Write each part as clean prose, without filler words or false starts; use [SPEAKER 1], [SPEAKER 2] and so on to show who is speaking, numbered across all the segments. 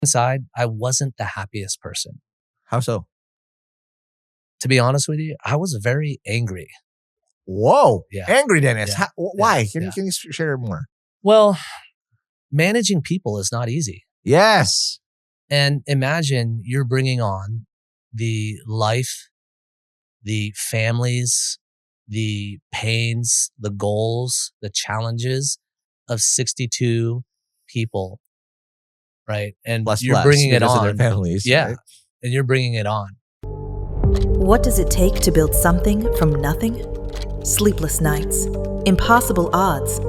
[SPEAKER 1] inside, I wasn't the happiest person.
[SPEAKER 2] How so?
[SPEAKER 1] To be honest with you, I was very angry.
[SPEAKER 2] Whoa.
[SPEAKER 1] Yeah.
[SPEAKER 2] Angry, Dennis.
[SPEAKER 1] Yeah.
[SPEAKER 2] Why?
[SPEAKER 1] Yeah.
[SPEAKER 2] Can you share more?
[SPEAKER 1] Well, managing people is not easy.
[SPEAKER 2] Yes.
[SPEAKER 1] And imagine you're bringing on the life, the families, the pains, the goals, the challenges of 62 people, right? And
[SPEAKER 2] Plus,
[SPEAKER 1] you're bringing it
[SPEAKER 2] because of their
[SPEAKER 1] on.
[SPEAKER 2] families.
[SPEAKER 1] Yeah.
[SPEAKER 2] Right?
[SPEAKER 1] And you're bringing it on.
[SPEAKER 3] What does it take to build something from nothing? Sleepless nights, impossible odds,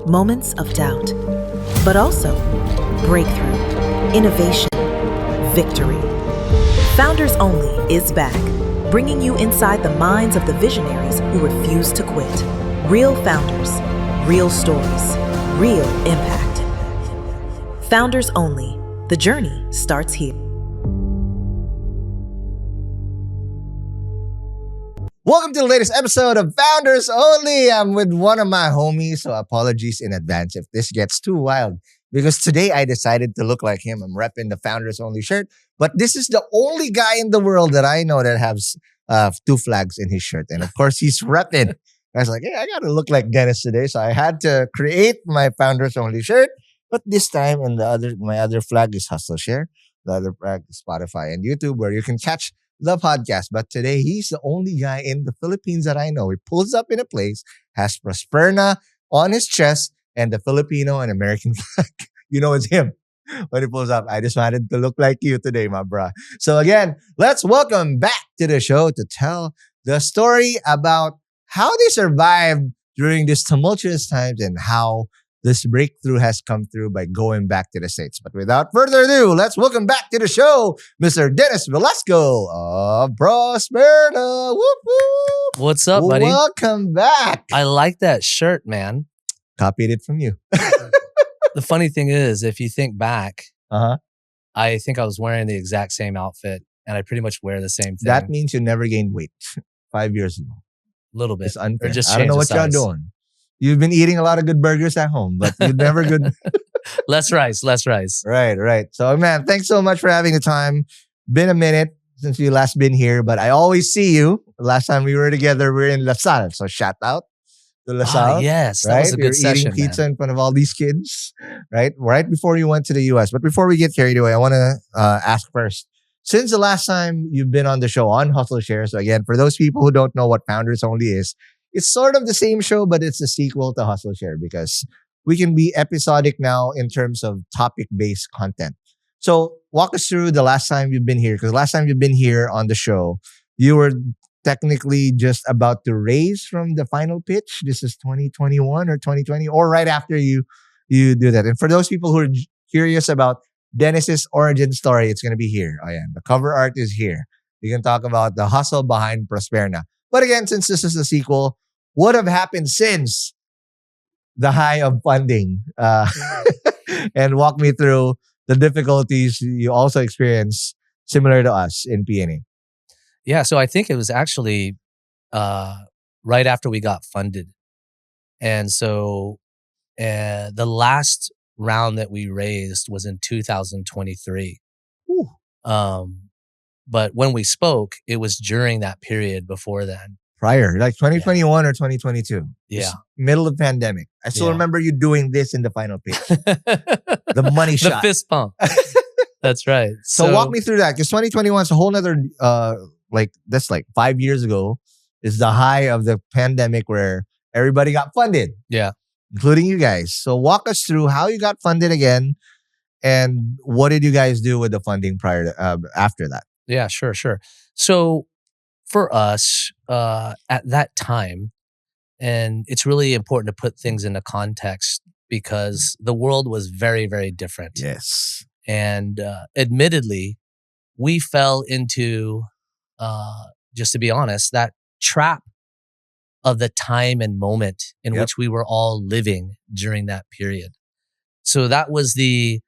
[SPEAKER 3] moments of doubt, but also breakthrough, innovation, victory. Founders Only is back, bringing you inside the minds of the visionaries who refuse to quit. Real founders, real stories, real impact. Founders Only. The journey starts here.
[SPEAKER 2] Welcome to the latest episode of Founders Only. I'm with one of my homies, so apologies in advance if this gets too wild. Because today I decided to look like him. I'm repping the Founders Only shirt. But this is the only guy in the world that I know that has two flags in his shirt. And of course, he's repping. I was like, hey, I got to look like Dennis today. So I had to create my Founders Only shirt. But this time, my other flag is Hustle Share. The other flag is Spotify and YouTube, where you can catch the podcast. But today, he's the only guy in the Philippines that I know. He pulls up in a place, has Prosperna on his chest, and the Filipino and American flag. You know it's him when he pulls up. I just wanted to look like you today, my bro. So again, let's welcome back to the show to tell the story about how they survived during these tumultuous times and how this breakthrough has come through by going back to the States. But without further ado, let's welcome back to the show, Mr. Dennis Velasco of Prosperna. Whoop, whoop.
[SPEAKER 1] What's up, buddy?
[SPEAKER 2] Welcome back.
[SPEAKER 1] I like that shirt, man.
[SPEAKER 2] Copied it from you.
[SPEAKER 1] The funny thing is, if you think back,
[SPEAKER 2] Uh-huh.
[SPEAKER 1] I think I was wearing the exact same outfit and I pretty much wear the same thing.
[SPEAKER 2] That means you never gained weight 5 years ago.
[SPEAKER 1] A little bit.
[SPEAKER 2] It's unfair.
[SPEAKER 1] Or just
[SPEAKER 2] I don't know
[SPEAKER 1] change
[SPEAKER 2] what
[SPEAKER 1] the
[SPEAKER 2] y'all
[SPEAKER 1] size.
[SPEAKER 2] doing. You've been eating a lot of good burgers at home, but you're never good.
[SPEAKER 1] Less rice.
[SPEAKER 2] Right. So, man, thanks so much for having the time. Been a minute since you last been here, but I always see you. Last time we were together, we were in La Salle. So, shout out to La Salle.
[SPEAKER 1] Yes, that
[SPEAKER 2] right?
[SPEAKER 1] was a
[SPEAKER 2] We
[SPEAKER 1] good
[SPEAKER 2] were
[SPEAKER 1] session,
[SPEAKER 2] eating pizza
[SPEAKER 1] man.
[SPEAKER 2] in front of all these kids, right? Right before you went to the US. But before we get carried away, I want to ask first. Since the last time you've been on the show on Hustle Share, so again, for those people who don't know what Founders Only is, it's sort of the same show, but it's a sequel to Hustle Share because we can be episodic now in terms of topic-based content. So walk us through the last time you've been here, because last time you've been here on the show, you were technically just about to raise from the final pitch. This is 2021 or 2020, or right after you do that. And for those people who are curious about Dennis's origin story, it's going to be here. Oh yeah, the cover art is here. You can talk about the hustle behind Prosperna. But again, since this is a sequel, what have happened since the high of funding? And walk me through the difficulties you also experienced similar to us in PNA.
[SPEAKER 1] Yeah, so I think it was actually right after we got funded. And so the last round that we raised was in 2023. But when we spoke, it was during that period before then.
[SPEAKER 2] Prior, like 2021 or 2022.
[SPEAKER 1] Yeah.
[SPEAKER 2] Just middle of pandemic. I still remember you doing this in the final pitch. The money shot.
[SPEAKER 1] The fist pump. That's right.
[SPEAKER 2] So walk me through that, because 2021 is a whole nother, that's like 5 years ago, is the high of the pandemic where everybody got funded.
[SPEAKER 1] Yeah.
[SPEAKER 2] Including you guys. So walk us through how you got funded again and what did you guys do with the funding after that?
[SPEAKER 1] Yeah, sure. So for us, at that time, and it's really important to put things into context because the world was very, very different.
[SPEAKER 2] Yes.
[SPEAKER 1] And admittedly, we fell into, just to be honest, that trap of the time and moment in which we were all living during that period. So that was the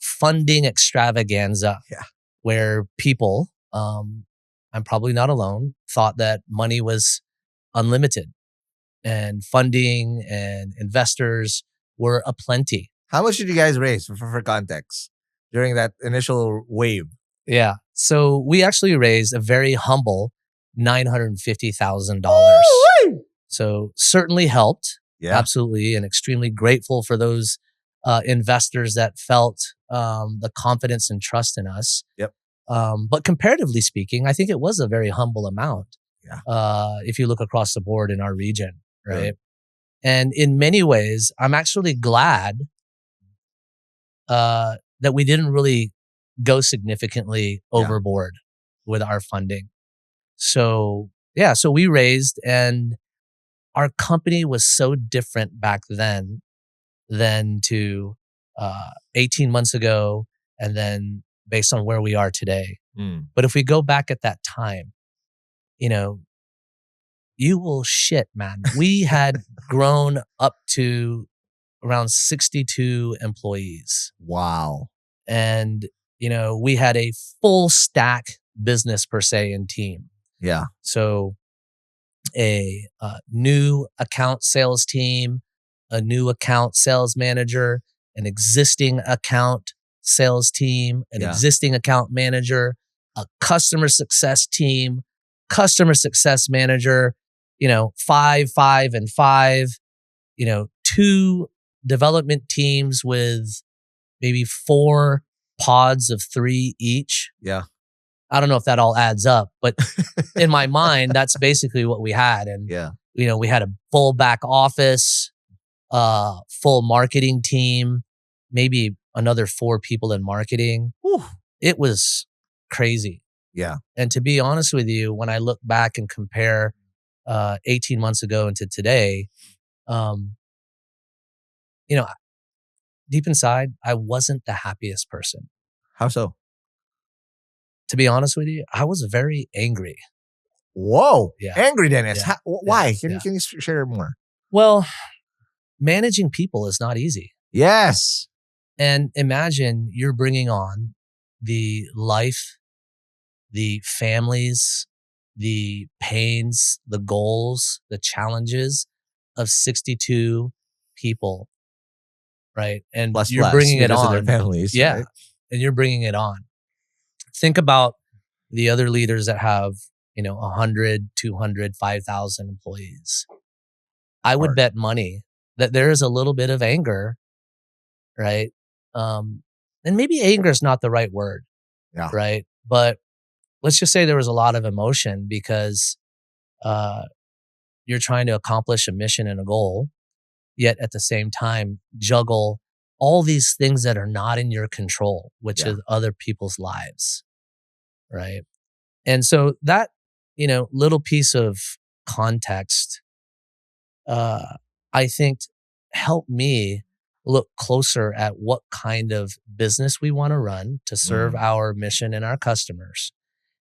[SPEAKER 1] funding extravaganza where people, I'm probably not alone, thought that money was unlimited and funding and investors were aplenty.
[SPEAKER 2] How much did you guys raise for context? during that initial wave?
[SPEAKER 1] Yeah. So we actually raised a very humble $950,000.
[SPEAKER 2] Woo-wee!
[SPEAKER 1] So certainly helped.
[SPEAKER 2] Yeah.
[SPEAKER 1] Absolutely. And extremely grateful for those investors that felt the confidence and trust in us.
[SPEAKER 2] Yep.
[SPEAKER 1] But comparatively speaking, I think it was a very humble amount.
[SPEAKER 2] Yeah.
[SPEAKER 1] If you look across the board in our region, right?
[SPEAKER 2] Really?
[SPEAKER 1] And in many ways, I'm actually glad that we didn't really go significantly overboard with our funding. So yeah, so we raised, and our company was so different back then than to 18 months ago, and then based on where we are today. But if we go back at that time, you know, you will shit, man. We had grown up to around 62 employees.
[SPEAKER 2] Wow.
[SPEAKER 1] And, you know, we had a full stack business per se and team.
[SPEAKER 2] Yeah.
[SPEAKER 1] So a new account sales team, a new account sales manager, an existing account sales team, an existing account manager, a customer success team, customer success manager, you know, 5, 5, and 5, you know, 2 development teams with maybe 4 pods of 3 each.
[SPEAKER 2] Yeah.
[SPEAKER 1] I don't know if that all adds up, but in my mind, that's basically what we had. And, you know, we had a full back office, full marketing team, maybe another 4 people in marketing.
[SPEAKER 2] Whew.
[SPEAKER 1] It was crazy.
[SPEAKER 2] Yeah.
[SPEAKER 1] And to be honest with you, when I look back and compare 18 months ago into today, you know, deep inside, I wasn't the happiest person.
[SPEAKER 2] How so?
[SPEAKER 1] To be honest with you, I was very angry.
[SPEAKER 2] Whoa.
[SPEAKER 1] Yeah.
[SPEAKER 2] Angry, Dennis.
[SPEAKER 1] Yeah.
[SPEAKER 2] Why?
[SPEAKER 1] Yeah.
[SPEAKER 2] Can you share more?
[SPEAKER 1] Well, managing people is not easy.
[SPEAKER 2] Yes.
[SPEAKER 1] And imagine you're bringing on the life, the families, the pains, the goals, the challenges of 62 people, right? And
[SPEAKER 2] Plus,
[SPEAKER 1] you're bringing it
[SPEAKER 2] because of
[SPEAKER 1] on.
[SPEAKER 2] their families.
[SPEAKER 1] Yeah.
[SPEAKER 2] Right?
[SPEAKER 1] And you're bringing it on. Think about the other leaders that have, you know, 100, 200, 5,000 employees. I would bet money that there is a little bit of anger, right? And maybe anger is not the right word, right? But let's just say there was a lot of emotion because you're trying to accomplish a mission and a goal, yet at the same time juggle all these things that are not in your control, which is other people's lives, right? And so that, you know, little piece of context, I think helped me look closer at what kind of business we want to run to serve our mission and our customers,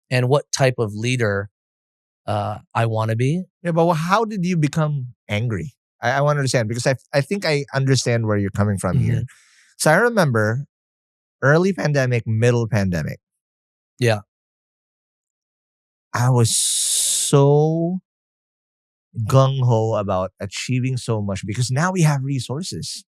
[SPEAKER 1] and what type of leader I want to be.
[SPEAKER 2] Yeah, but how did you become angry? I want to understand, because I think I understand where you're coming from here. So I remember early pandemic, middle pandemic.
[SPEAKER 1] Yeah.
[SPEAKER 2] I was so gung-ho about achieving so much because now we have resources.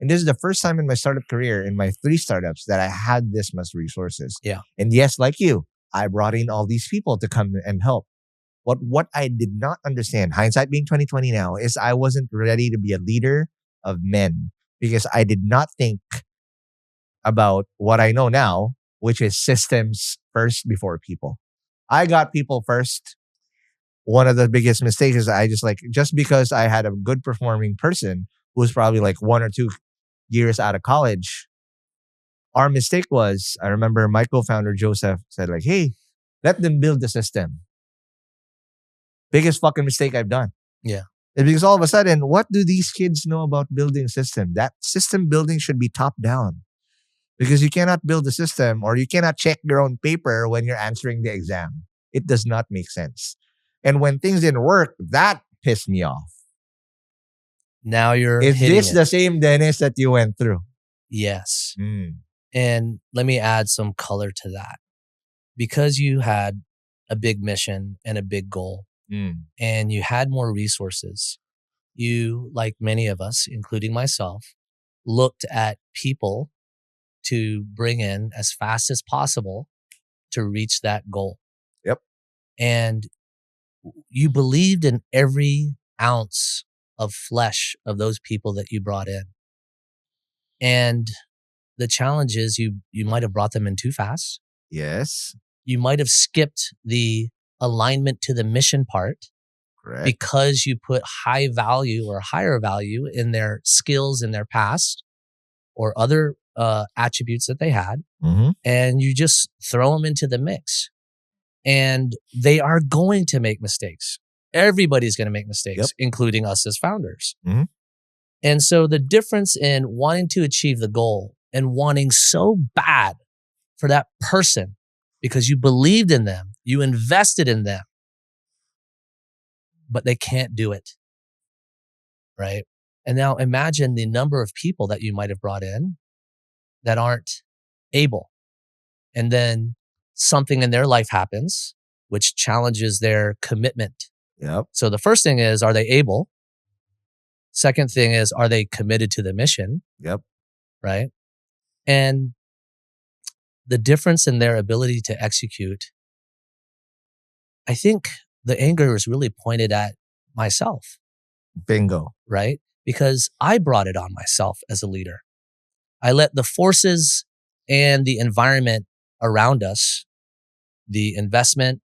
[SPEAKER 2] And this is the first time in my startup career, in my 3 startups, that I had this much resources.
[SPEAKER 1] Yeah.
[SPEAKER 2] And yes, like you, I brought in all these people to come and help. But what I did not understand, hindsight being 2020 now, is I wasn't ready to be a leader of men because I did not think about what I know now, which is systems first before people. I got people first. One of the biggest mistakes is just because I had a good performing person who's probably like 1 or 2 years out of college, our mistake was, I remember my co-founder Joseph said like, hey, let them build the system. Biggest fucking mistake I've done.
[SPEAKER 1] Yeah.
[SPEAKER 2] It's because all of a sudden, what do these kids know about building system? That system building should be top down. Because you cannot build a system, or you cannot check your own paper when you're answering the exam. It does not make sense. And when things didn't work, that pissed me off.
[SPEAKER 1] Now you're
[SPEAKER 2] Is
[SPEAKER 1] hitting
[SPEAKER 2] this
[SPEAKER 1] it.
[SPEAKER 2] the same Dennis that you went through?
[SPEAKER 1] Yes. And let me add some color to that. Because you had a big mission and a big goal, and you had more resources, you, like many of us, including myself, looked at people to bring in as fast as possible to reach that goal.
[SPEAKER 2] Yep.
[SPEAKER 1] And you believed in every ounce of flesh of those people that you brought in. And the challenge is you might have brought them in too fast.
[SPEAKER 2] Yes.
[SPEAKER 1] You might have skipped the alignment to the mission part.
[SPEAKER 2] Correct.
[SPEAKER 1] Because you put high value or higher value in their skills in their past or other attributes that they had.
[SPEAKER 2] Mm-hmm.
[SPEAKER 1] And you just throw them into the mix. And they are going to make mistakes. Everybody's going to make mistakes, including us as founders.
[SPEAKER 2] Mm-hmm.
[SPEAKER 1] And so the difference in wanting to achieve the goal and wanting so bad for that person because you believed in them, you invested in them, but they can't do it, right? And now imagine the number of people that you might have brought in that aren't able. And then something in their life happens, which challenges their commitment.
[SPEAKER 2] Yep.
[SPEAKER 1] So the first thing is, are they able? Second thing is, are they committed to the mission?
[SPEAKER 2] Yep.
[SPEAKER 1] Right? And the difference in their ability to execute, I think the anger is really pointed at myself.
[SPEAKER 2] Bingo.
[SPEAKER 1] Right? Because I brought it on myself as a leader. I let the forces and the environment around us, the investment,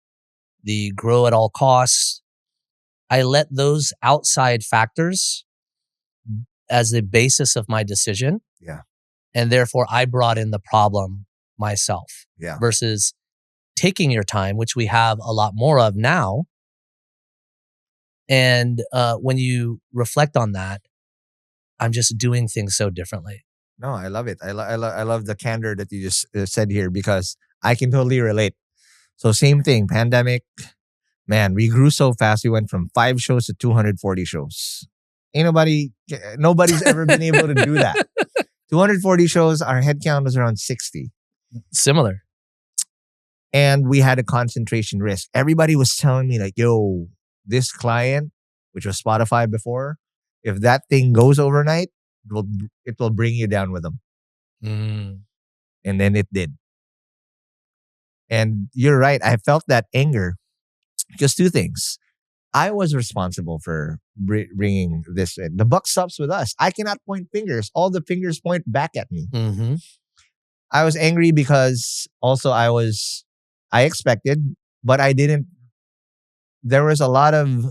[SPEAKER 1] the grow at all costs, I let those outside factors as the basis of my decision.
[SPEAKER 2] Yeah.
[SPEAKER 1] And therefore I brought in the problem myself.
[SPEAKER 2] Yeah.
[SPEAKER 1] Versus taking your time, which we have a lot more of now. And when you reflect on that, I'm just doing things so differently.
[SPEAKER 2] No, I love it. I love the candor that you just said here because I can totally relate. So same thing, pandemic, man, we grew so fast. We went from 5 shows to 240 shows. Nobody's ever been able to do that. 240 shows, our headcount was around 60.
[SPEAKER 1] Similar.
[SPEAKER 2] And we had a concentration risk. Everybody was telling me like, yo, this client, which was Spotify before, if that thing goes overnight, it will bring you down with them.
[SPEAKER 1] Mm.
[SPEAKER 2] And then it did. And you're right. I felt that anger. Just 2 things. I was responsible for bringing this in. The buck stops with us. I cannot point fingers. All the fingers point back at me.
[SPEAKER 1] Mm-hmm.
[SPEAKER 2] I was angry because also I expected, but I didn't. There was a lot of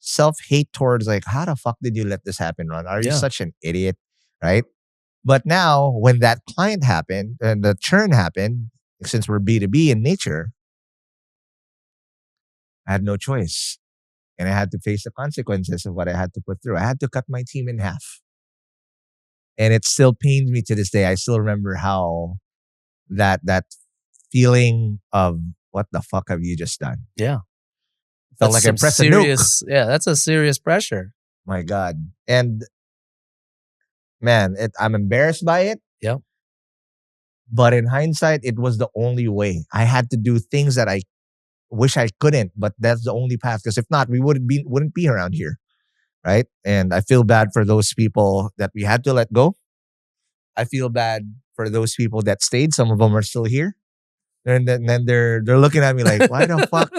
[SPEAKER 2] self-hate towards like, how the fuck did you let this happen, Ron? Are you such an idiot? Right? But now when that client happened and the churn happened, since we're B2B in nature, I had no choice. And I had to face the consequences of what I had to put through. I had to cut my team in half. And it still pains me to this day. I still remember how that feeling of what the fuck have you just done?
[SPEAKER 1] Yeah.
[SPEAKER 2] Felt like I pressed a nuke.
[SPEAKER 1] Yeah, that's a serious pressure.
[SPEAKER 2] My God. And man, I'm embarrassed by it.
[SPEAKER 1] Yep.
[SPEAKER 2] But in hindsight, it was the only way. I had to do things that I wish I couldn't, but that's the only path. Because if not, we wouldn't be around here, right? And I feel bad for those people that we had to let go. I feel bad for those people that stayed. Some of them are still here, and then they're looking at me like, "Why the fuck?"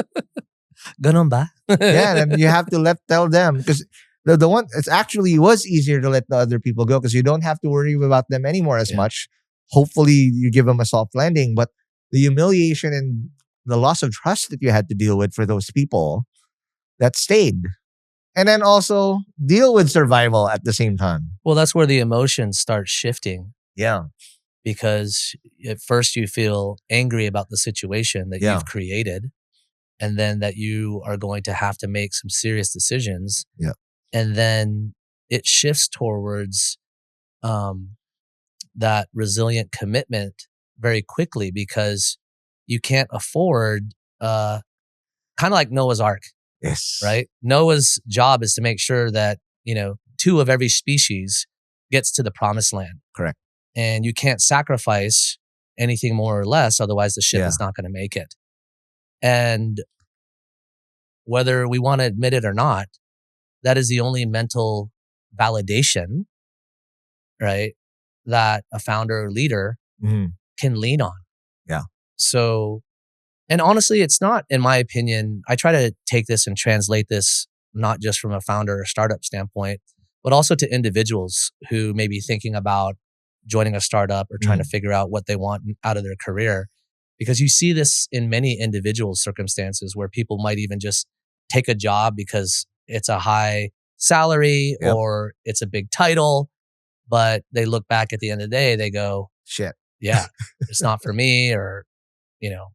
[SPEAKER 1] Ganun ba?
[SPEAKER 2] Yeah, and you have to tell them because the one it was easier to let the other people go because you don't have to worry about them anymore as much. Hopefully, you give them a soft landing, but the humiliation and the loss of trust that you had to deal with for those people that stayed. And then also deal with survival at the same time.
[SPEAKER 1] Well, that's where the emotions start shifting.
[SPEAKER 2] Yeah.
[SPEAKER 1] Because at first you feel angry about the situation that you've created. And then that you are going to have to make some serious decisions.
[SPEAKER 2] Yeah.
[SPEAKER 1] And then it shifts towards that resilient commitment very quickly because you can't afford, kind of like Noah's Ark.
[SPEAKER 2] Yes.
[SPEAKER 1] Right? Noah's job is to make sure that, 2 of every species gets to the promised land.
[SPEAKER 2] Correct.
[SPEAKER 1] And you can't sacrifice anything more or less, otherwise the ship is not going to make it. And whether we want to admit it or not, that is the only mental validation, right, that a founder or leader can lean on.
[SPEAKER 2] Yeah.
[SPEAKER 1] So, and honestly, it's not, in my opinion, I try to take this and translate this not just from a founder or startup standpoint, but also to individuals who may be thinking about joining a startup or trying to figure out what they want out of their career. Because you see this in many individual circumstances where people might even just take a job because it's a high salary or it's a big title, but they look back at the end of the day, they go,
[SPEAKER 2] shit,
[SPEAKER 1] yeah, it's not for me, or, you know,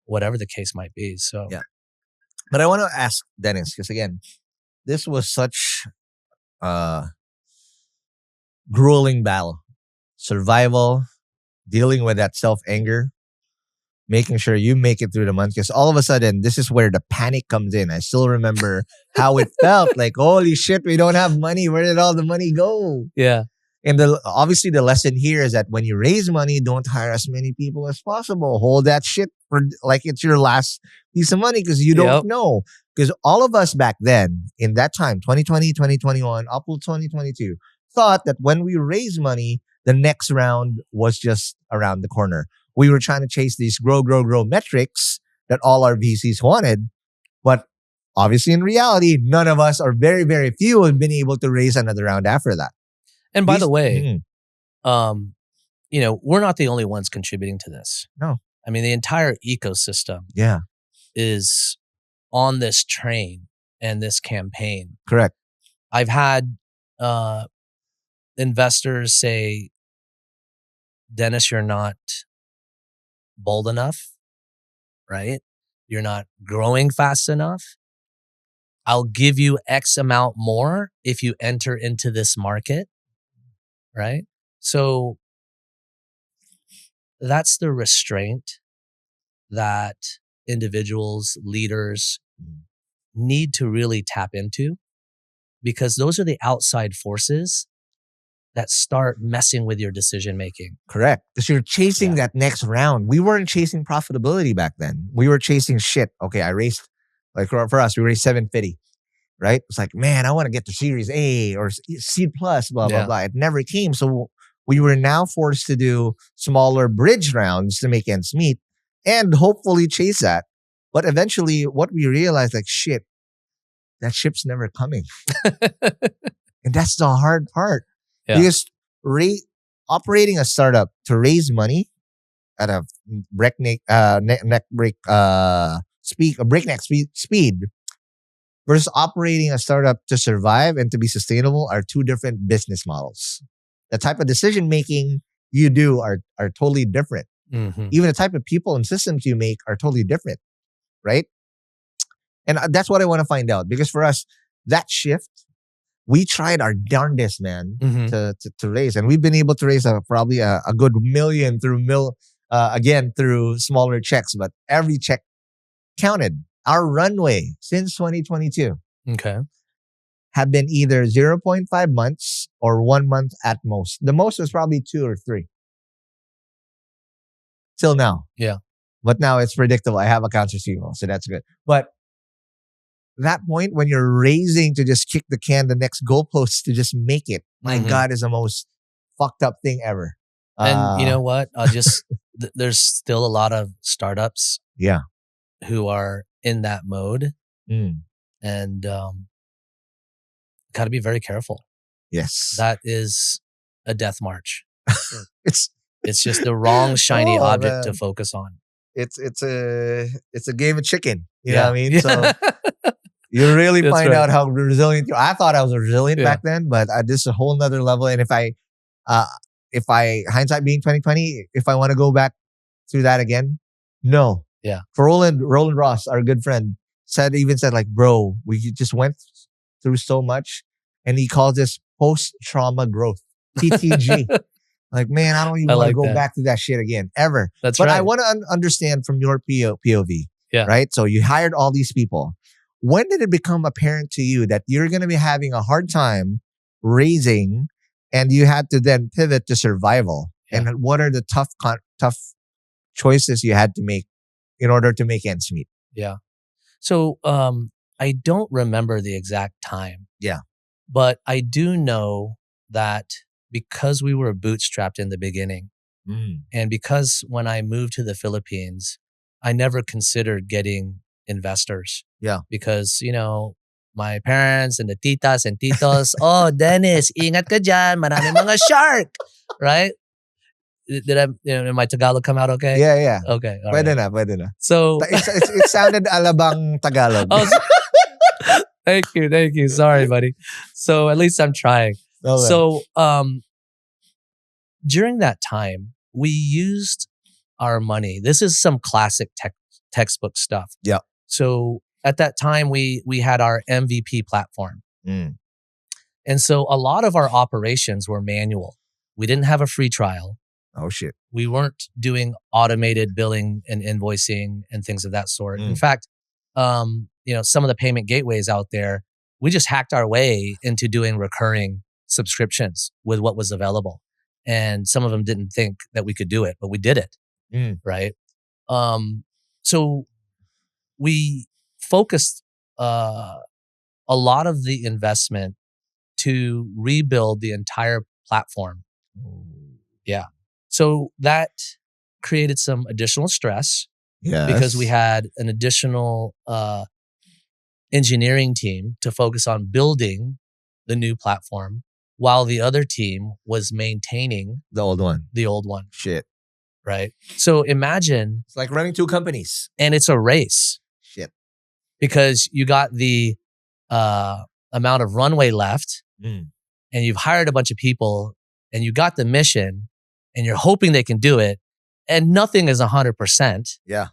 [SPEAKER 1] whatever the case might be. So,
[SPEAKER 2] yeah. But I want to ask Dennis, because again, this was such a grueling battle. Survival, dealing with that self-anger, making sure you make it through the month. Because all of a sudden, this is where the panic comes in. I still remember how it felt. Like, holy shit, we don't have money. Where did all the money go?
[SPEAKER 1] Yeah.
[SPEAKER 2] And obviously the lesson here is that when you raise money, don't hire as many people as possible. Hold that shit for like it's your last piece of money, because you don't know. Because all of us back then, in that time, 2020, 2021, up to 2022, thought that when we raise money, the next round was just around the corner. We were trying to chase these grow metrics that all our VCs wanted. But obviously in reality, none of us, or very, very few, have been able to raise another round after that.
[SPEAKER 1] And by the way, you know, we're not the only ones contributing to this.
[SPEAKER 2] No.
[SPEAKER 1] I mean, the entire ecosystem is on this train and this campaign.
[SPEAKER 2] Correct.
[SPEAKER 1] I've had investors say, Dennis, you're not bold enough, right? You're not growing fast enough. I'll give you X amount more if you enter into this market, right? So that's the restraint that individuals, leaders need to really tap into, because those are the outside forces that start messing with your decision making.
[SPEAKER 2] Correct. Because you're chasing that next round. We weren't chasing profitability back then. We were chasing shit. Okay, I raised, like for us, we raised 750, right? It's like, man, I want to get to Series A or Seed Plus, blah, blah, blah. It never came. So we were now forced to do smaller bridge rounds to make ends meet and hopefully chase that. But eventually what we realized, like, shit, that ship's never coming. And that's the hard part. Because operating a startup to raise money at a breakneck speed versus operating a startup to survive and to be sustainable are two different business models. The type of decision making you do are totally different. Even the type of people and systems you make are totally different, right? And that's what I want to find out, because for us, that shift, we tried our darndest, man, to raise, and we've been able to raise probably a good million through smaller checks, but every check counted. Our runway since 2022 have been either 0.5 months or 1 month at most. The most was probably 2 or 3 till now.
[SPEAKER 1] Yeah,
[SPEAKER 2] but now it's predictable. I have accounts receivable, so that's good. But that point when you're raising to just kick the can the next goalpost to just make it, my God, is the most fucked up thing ever.
[SPEAKER 1] And you know what? There's still a lot of startups who are in that mode. And got to be very careful.
[SPEAKER 2] Yes.
[SPEAKER 1] That is a death march.
[SPEAKER 2] It's
[SPEAKER 1] just the wrong shiny object to focus on.
[SPEAKER 2] It's a game of chicken. You know what I mean? So you really find out how resilient you are. I thought I was resilient back then, but this is a whole nother level. And if I hindsight being 2020, if I want to go back through that again, no.
[SPEAKER 1] Yeah.
[SPEAKER 2] For Roland Ross, our good friend, said like, bro, we just went through so much, and he calls this post-trauma growth, PTG. Like, man, I don't even want to go back to that shit again, ever. But I want to understand from your POV, right? So you hired all these people. When did it become apparent to you that you're going to be having a hard time raising, and you had to then pivot to survival? And what are the tough choices you had to make in order to make ends meet?
[SPEAKER 1] Yeah. So I don't remember the exact time.
[SPEAKER 2] Yeah.
[SPEAKER 1] But I do know that because we were bootstrapped in the beginning, And because when I moved to the Philippines, I never considered getting investors.
[SPEAKER 2] Yeah.
[SPEAKER 1] Because, my parents and the titas and titos, oh, Dennis, ingat ka dyan, maraming mga shark. Right? Did my Tagalog come out okay?
[SPEAKER 2] Yeah.
[SPEAKER 1] Okay. All
[SPEAKER 2] Pwede
[SPEAKER 1] right.
[SPEAKER 2] na.
[SPEAKER 1] So,
[SPEAKER 2] it sounded alabang Tagalog.
[SPEAKER 1] oh, thank you. Sorry, buddy. So at least I'm trying.
[SPEAKER 2] Okay.
[SPEAKER 1] So during that time, we used our money. This is some classic textbook stuff.
[SPEAKER 2] Yeah.
[SPEAKER 1] So at that time, we had our MVP platform. And so a lot of our operations were manual. We didn't have a free trial.
[SPEAKER 2] Oh, shit.
[SPEAKER 1] We weren't doing automated billing and invoicing and things of that sort. In fact, some of the payment gateways out there, we just hacked our way into doing recurring subscriptions with what was available. And some of them didn't think that we could do it, but we did it. Right? So we focused a lot of the investment to rebuild the entire platform. Yeah. So that created some additional stress because we had an additional engineering team to focus on building the new platform while the other team was maintaining
[SPEAKER 2] the old one. Shit.
[SPEAKER 1] Right? So imagine...
[SPEAKER 2] It's like running two companies.
[SPEAKER 1] And it's a race.
[SPEAKER 2] Shit.
[SPEAKER 1] Because you got the amount of runway left and you've hired a bunch of people and you got the mission and you're hoping they can do it and nothing is 100%.
[SPEAKER 2] Yeah.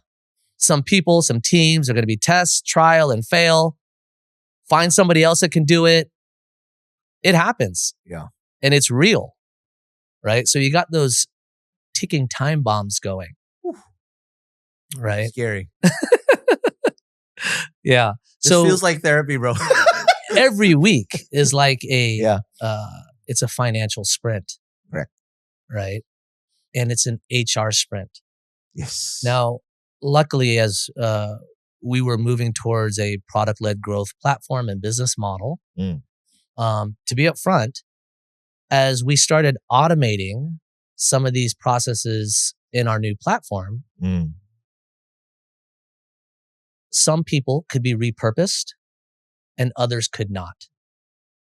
[SPEAKER 1] Some people, some teams are going to be test, trial, and fail. Find somebody else that can do it. It happens.
[SPEAKER 2] Yeah.
[SPEAKER 1] And it's real. Right? So you got those ticking time bombs going.
[SPEAKER 2] Whew.
[SPEAKER 1] Right?
[SPEAKER 2] Scary.
[SPEAKER 1] Yeah.
[SPEAKER 2] This feels like therapy, bro.
[SPEAKER 1] Every week is like it's a financial sprint.
[SPEAKER 2] Correct.
[SPEAKER 1] Right? And it's an HR sprint.
[SPEAKER 2] Yes.
[SPEAKER 1] Now, luckily, as we were moving towards a product-led growth platform and business model, to be upfront, as we started automating some of these processes in our new platform, some people could be repurposed and others could not.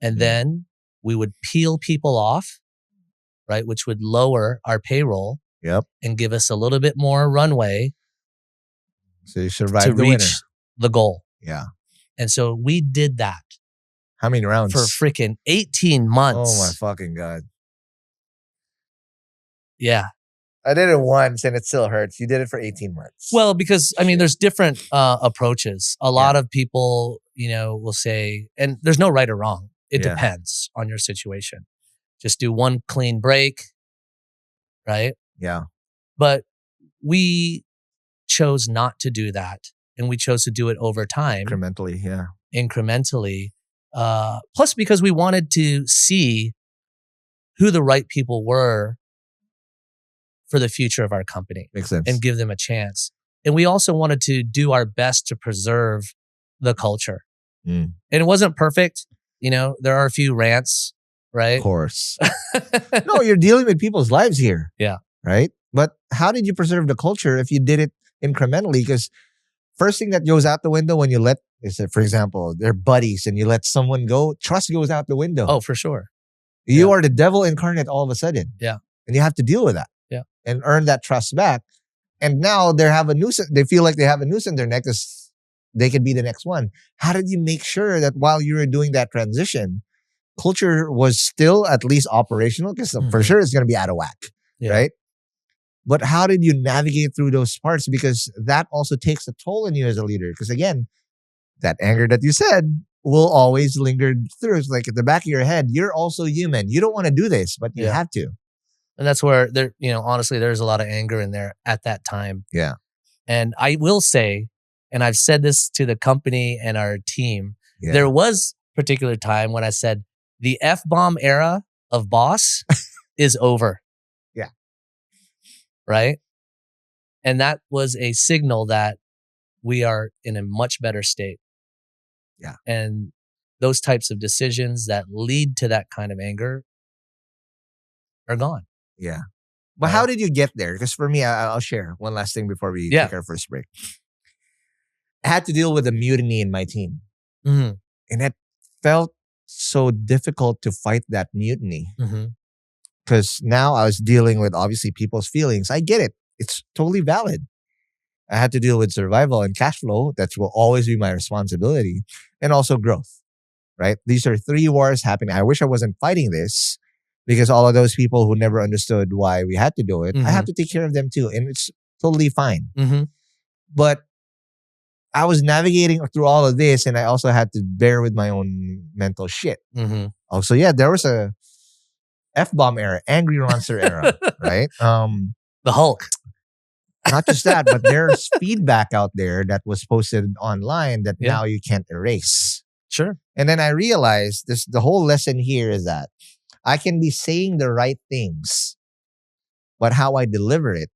[SPEAKER 1] And then we would peel people off, right, which would lower our payroll and give us a little bit more runway
[SPEAKER 2] so you survive
[SPEAKER 1] to
[SPEAKER 2] the
[SPEAKER 1] reach
[SPEAKER 2] winter.
[SPEAKER 1] The goal.
[SPEAKER 2] Yeah.
[SPEAKER 1] And so we did that.
[SPEAKER 2] How many rounds?
[SPEAKER 1] For freaking 18 months.
[SPEAKER 2] Oh my fucking God.
[SPEAKER 1] Yeah.
[SPEAKER 2] I did it once and it still hurts. You did it for 18 months.
[SPEAKER 1] Well, because there's different approaches. A lot of people, will say, and there's no right or wrong. It depends on your situation. Just do one clean break, right?
[SPEAKER 2] Yeah.
[SPEAKER 1] But we chose not to do that. And we chose to do it over time. Incrementally. Plus because we wanted to see who the right people were for the future of our company.
[SPEAKER 2] Makes sense.
[SPEAKER 1] And give them a chance. And we also wanted to do our best to preserve the culture. And it wasn't perfect. There are a few rants, right?
[SPEAKER 2] Of course. No, you're dealing with people's lives here.
[SPEAKER 1] Yeah.
[SPEAKER 2] Right? But how did you preserve the culture if you did it incrementally? Because first thing that goes out the window when you let, for example, they're buddies and you let someone go, trust goes out the window.
[SPEAKER 1] Oh, for sure.
[SPEAKER 2] You are the devil incarnate all of a sudden.
[SPEAKER 1] Yeah.
[SPEAKER 2] And you have to deal with that.
[SPEAKER 1] Yeah.
[SPEAKER 2] And earn that trust back. And now they feel like they have a noose in their neck because they could be the next one. How did you make sure that while you were doing that transition, culture was still at least operational? Because for sure it's going to be out of whack. Yeah. Right? But how did you navigate through those parts? Because that also takes a toll on you as a leader. Because again, that anger that you said will always linger through. It's like at the back of your head, you're also human. You don't want to do this, but you have to.
[SPEAKER 1] And that's where honestly, there's a lot of anger in there at that time.
[SPEAKER 2] Yeah.
[SPEAKER 1] And I will say, and I've said this to the company and our team, there was a particular time when I said, the F-bomb era of boss is over.
[SPEAKER 2] Yeah.
[SPEAKER 1] Right? And that was a signal that we are in a much better state.
[SPEAKER 2] Yeah.
[SPEAKER 1] And those types of decisions that lead to that kind of anger are gone.
[SPEAKER 2] Yeah. But
[SPEAKER 1] Right.
[SPEAKER 2] how did you get there? Because for me, I'll share one last thing before we
[SPEAKER 1] Yeah.
[SPEAKER 2] take our first break. I had to deal with a mutiny in my team.
[SPEAKER 1] Mm-hmm.
[SPEAKER 2] And it felt so difficult to fight that mutiny.
[SPEAKER 1] Mm-hmm.
[SPEAKER 2] Because now I was dealing with obviously people's feelings. I get it. It's totally valid. I had to deal with survival and cash flow. That will always be my responsibility. And also growth, right? These are 3 wars happening. I wish I wasn't fighting this because all of those people who never understood why we had to do it, I have to take care of them too. And it's totally fine.
[SPEAKER 1] Mm-hmm.
[SPEAKER 2] But I was navigating through all of this and I also had to bear with my own mental shit.
[SPEAKER 1] Mm-hmm.
[SPEAKER 2] Also, yeah, there was a F-bomb era, angry monster era, right?
[SPEAKER 1] The Hulk.
[SPEAKER 2] Not just that, but there's feedback out there that was posted online that
[SPEAKER 1] Yeah.
[SPEAKER 2] now you can't erase.
[SPEAKER 1] Sure.
[SPEAKER 2] And then I realized the whole lesson here is that I can be saying the right things, but how I deliver it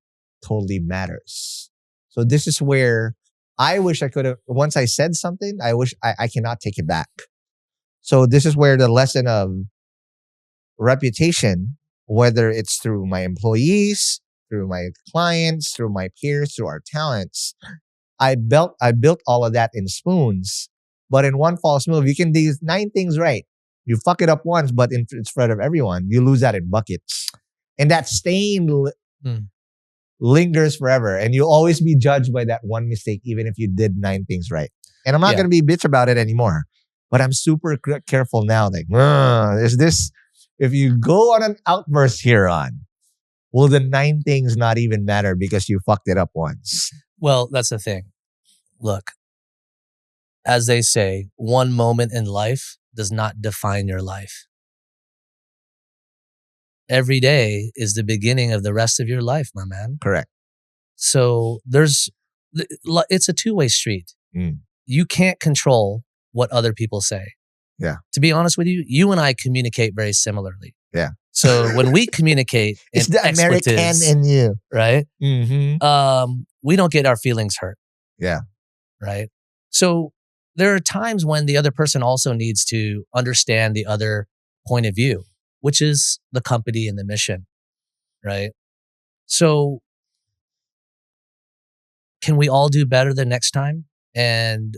[SPEAKER 2] totally matters. So this is where I wish I could have, once I said something, I wish I cannot take it back. So this is where the lesson of reputation, whether it's through my employees, through my clients, through my peers, through our talents, I built all of that in spoons. But in one false move, you can do 9 things right. You fuck it up once, but in front of everyone, you lose that in buckets. And that stain lingers forever. And you'll always be judged by that one mistake, even if you did 9 things right. And I'm not going to be bitch about it anymore. But I'm super careful now. Like, is this, if you go on an outburst here on, will the 9 things not even matter because you fucked it up once?
[SPEAKER 1] Well, that's the thing. Look, as they say, one moment in life does not define your life. Every day is the beginning of the rest of your life, my man.
[SPEAKER 2] Correct.
[SPEAKER 1] So it's a two-way street.
[SPEAKER 2] Mm.
[SPEAKER 1] You can't control what other people say.
[SPEAKER 2] Yeah.
[SPEAKER 1] To be honest with you, you and I communicate very similarly.
[SPEAKER 2] Yeah.
[SPEAKER 1] So when we communicate
[SPEAKER 2] it's
[SPEAKER 1] in
[SPEAKER 2] the American
[SPEAKER 1] expletives,
[SPEAKER 2] in you.
[SPEAKER 1] right?
[SPEAKER 2] Mm-hmm.
[SPEAKER 1] We don't get our feelings hurt.
[SPEAKER 2] Yeah.
[SPEAKER 1] Right. So there are times when the other person also needs to understand the other point of view, which is the company and the mission. Right. So can we all do better the next time and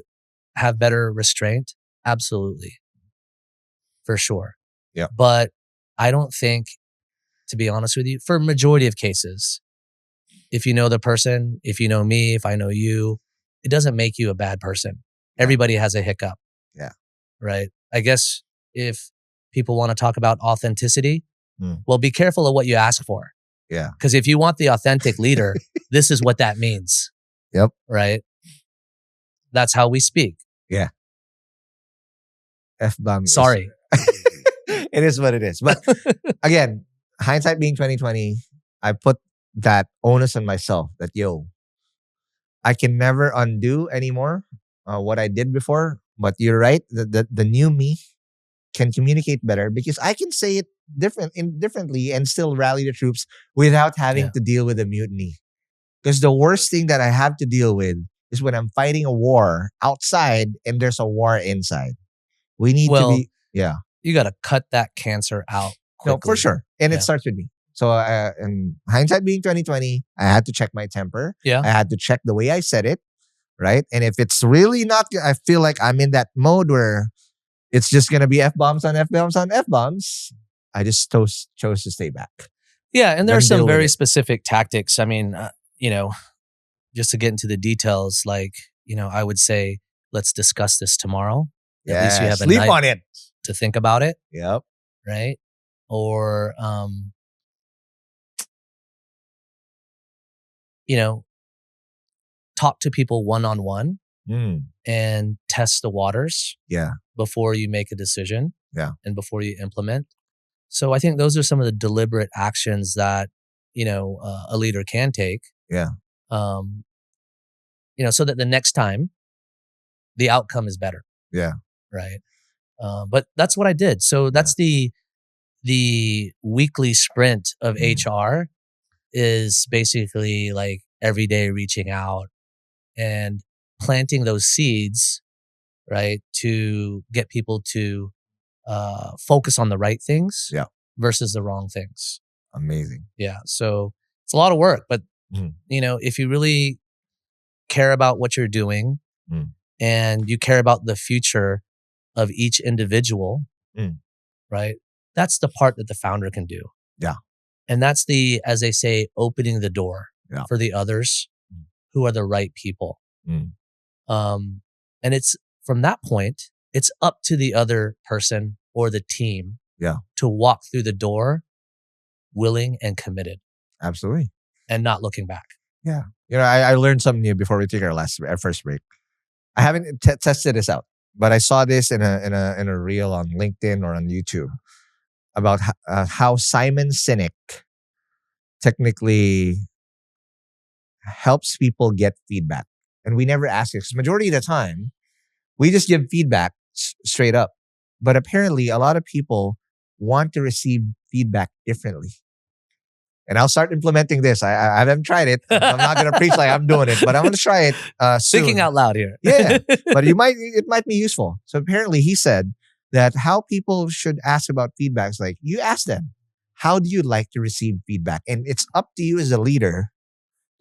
[SPEAKER 1] have better restraint? Absolutely. For sure.
[SPEAKER 2] Yeah.
[SPEAKER 1] But I don't think, to be honest with you, for majority of cases, if you know the person, if you know me, if I know you, it doesn't make you a bad person. Yeah. Everybody has a hiccup.
[SPEAKER 2] Yeah.
[SPEAKER 1] Right. I guess if people want to talk about authenticity, well, be careful of what you ask for.
[SPEAKER 2] Yeah.
[SPEAKER 1] Because if you want the authentic leader, this is what that means.
[SPEAKER 2] Yep.
[SPEAKER 1] Right. That's how we speak.
[SPEAKER 2] Yeah. F-bomb.
[SPEAKER 1] Sorry.
[SPEAKER 2] It is what it is. But again, hindsight being 2020, I put that onus on myself that, I can never undo anymore what I did before. But you're right. The new me can communicate better because I can say it differently and still rally the troops without having to deal with a mutiny. Because the worst thing that I have to deal with is when I'm fighting a war outside and there's a war inside. We need to be,
[SPEAKER 1] you got to cut that cancer out quickly.
[SPEAKER 2] No, for sure. And it starts with me. So in hindsight being 2020, I had to check my temper.
[SPEAKER 1] Yeah.
[SPEAKER 2] I had to check the way I said it. Right. And if it's really not, I feel like I'm in that mode where it's just going to be F-bombs on F-bombs on F-bombs. I just chose to stay back.
[SPEAKER 1] Yeah. And there are some very specific tactics. I mean, just to get into the details, like, I would say, let's discuss this tomorrow.
[SPEAKER 2] Yeah.
[SPEAKER 1] At least you have
[SPEAKER 2] sleep
[SPEAKER 1] a night
[SPEAKER 2] on it
[SPEAKER 1] to think about it.
[SPEAKER 2] Yep.
[SPEAKER 1] Right. Or, talk to people one-on-one and test the waters.
[SPEAKER 2] Yeah.
[SPEAKER 1] Before you make a decision.
[SPEAKER 2] Yeah.
[SPEAKER 1] And before you implement. So I think those are some of the deliberate actions that, a leader can take.
[SPEAKER 2] Yeah.
[SPEAKER 1] So that the next time the outcome is better.
[SPEAKER 2] Yeah.
[SPEAKER 1] Right. But that's what I did. So that's the weekly sprint of HR is basically like every day reaching out and planting those seeds, right, to get people to focus on the right things versus the wrong things.
[SPEAKER 2] Amazing.
[SPEAKER 1] Yeah. So it's a lot of work, but if you really care about what you're doing and you care about the future of each individual, right? That's the part that the founder can do.
[SPEAKER 2] Yeah.
[SPEAKER 1] And that's as they say, opening the door for the others who are the right people. And it's from that point, it's up to the other person or the team to walk through the door willing and committed.
[SPEAKER 2] Absolutely.
[SPEAKER 1] And not looking back.
[SPEAKER 2] Yeah. I learned something new before we take our first break. I haven't tested this out, but I saw this in a reel on LinkedIn or on YouTube about how Simon Sinek technically helps people get feedback. And we never ask it because majority of the time, we just give feedback straight up. But apparently, a lot of people want to receive feedback differently. And I'll start implementing this. I haven't tried it. I'm not going to preach like I'm doing it, but I'm going to try it soon.
[SPEAKER 1] Thinking out loud here.
[SPEAKER 2] Yeah, but it might be useful. So apparently he said that how people should ask about feedback is like, you ask them, how do you like to receive feedback? And it's up to you as a leader